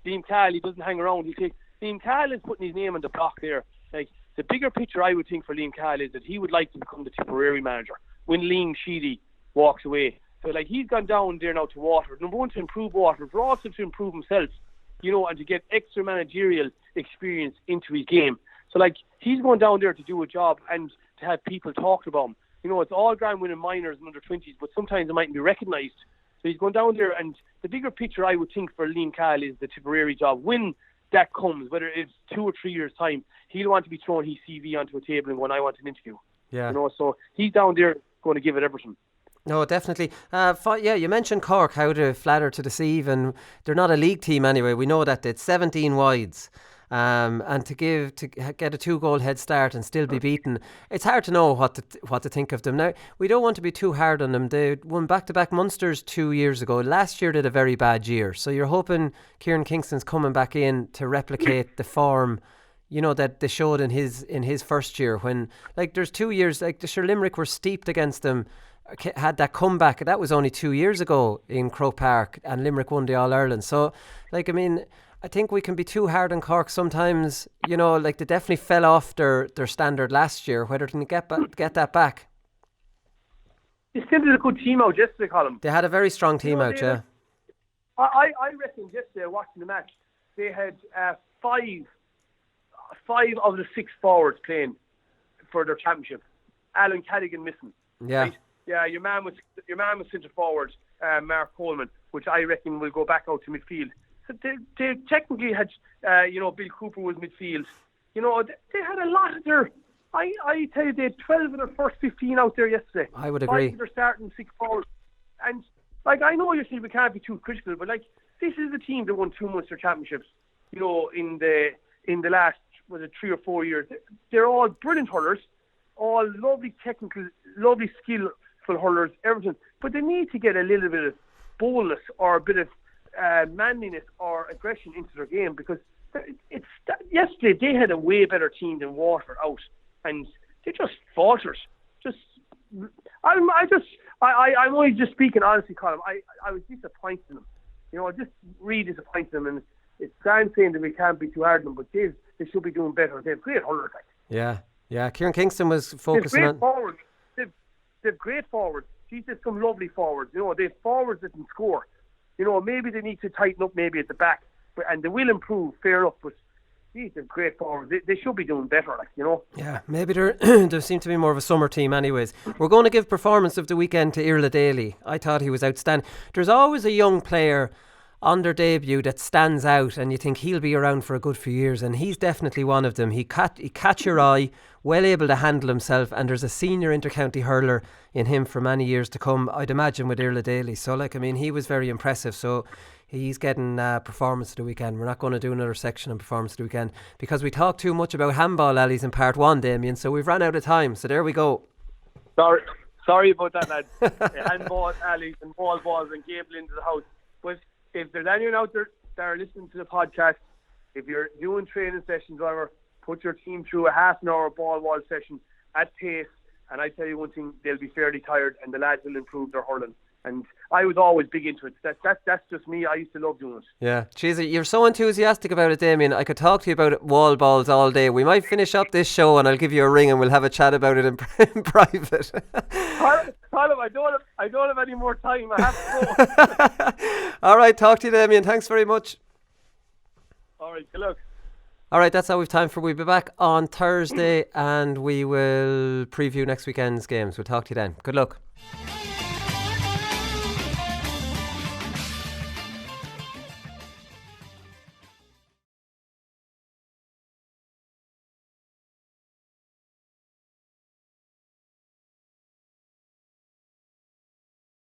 Liam Cahill, he doesn't hang around. Liam Cahill is putting his name on the block there. The bigger picture I would think for Liam Cahill is that he would like to become the Tipperary manager when Liam Sheedy walks away. So he's gone down there now to Waterford. Number one, to improve Waterford, but also to improve himself, and to get extra managerial experience into his game. So he's going down there to do a job and to have people talk about him. It's all grand winning minors and under 20s, but sometimes it mightn't be recognised. So he's going down there, and the bigger picture I would think for Liam Cahill is the Tipperary job. When that comes, whether it's 2 or 3 years' time, he'll want to be throwing his CV onto a table and going, I want an interview. Yeah. So he's down there going to give it everything. No, definitely. You mentioned Cork, how to flatter to deceive, and they're not a league team anyway. We know that it's 17 wides. And to get a 2-goal head start and still be beaten, it's hard to know what to think of them. Now, we don't want to be too hard on them. They won back-to-back Munsters 2 years ago. Last year did a very bad year. So you're hoping Kieran Kingston's coming back in to replicate the form, that they showed in his first year. When there's 2 years, the Limerick were steeped against them, had that comeback. That was only 2 years ago in Croke Park, and Limerick won the All-Ireland. So I think we can be too hard on Cork sometimes. They definitely fell off their standard last year. Whether they can get that back. They still did a good team out yesterday, Colin. They had a very strong team out, yeah. I reckon yesterday, watching the match, they had 5 of the 6 forwards playing for their championship. Alan Cadigan missing. Yeah. Right? Yeah, your man was centre forward, Mark Coleman, which I reckon will go back out to midfield. So they technically had, Bill Cooper was midfield. They had a lot of their. I tell you, they had 12 of their first 15 out there yesterday. I would agree. 5 of their starting 6 forwards, and I know you say we can't be too critical, but this is the team that won 2 Munster championships. In the last was it 3 or 4 years. They're all brilliant hurlers, all lovely technical, lovely skillful hurlers, everything. But they need to get a little bit of boldness or a bit of manliness or aggression into their game, because yesterday they had a way better team than Waterford out, and they just faltered. I'm only just speaking honestly, Colin. I was disappointed in them. Just really disappointed in them, and it's grand saying that we can't be too hard on them, but they should be doing better. They have great hurlers. Yeah. Kieran Kingston was focusing on. Forwards. They've great forwards. These are some lovely forwards. They have forwards that can score. Maybe they need to tighten up maybe at the back, and they will improve. Fair enough, but these are great forwards. They should be doing better. Yeah, maybe there seem to be more of a summer team. Anyways, we're going to give performance of the weekend to Irla Daly. I thought he was outstanding. There's always a young player on their debut that stands out and you think he'll be around for a good few years, and he's definitely one of them. He catch your eye, well able to handle himself, and there's a senior intercounty hurler in him for many years to come, I'd imagine, with Irla Daly. So he was very impressive. So he's getting performance of the weekend. We're not going to do another section on performance of the weekend because we talked too much about handball alleys in part 1, Damien, so we've run out of time. So there we go. Sorry about that, lads. Handball alleys and ball balls and gable into the house. But if there's anyone out there that are listening to the podcast, if you're doing training sessions or whatever, put your team through a half an hour ball wall session at pace, and I tell you one thing, they'll be fairly tired and the lads will improve their hurling. And I was always big into it. That's just me. I used to love doing it. Yeah. Jeez, you're so enthusiastic about it, Damien. I could talk to you about wall balls all day. We might finish up this show and I'll give you a ring and we'll have a chat about it in private. Colin, I don't have any more time. I have to go. All right, talk to you, Damien. Thanks very much. All right, good luck. All right, that's all we've time for. We'll be back on Thursday and we will preview next weekend's games. We'll talk to you then. Good luck.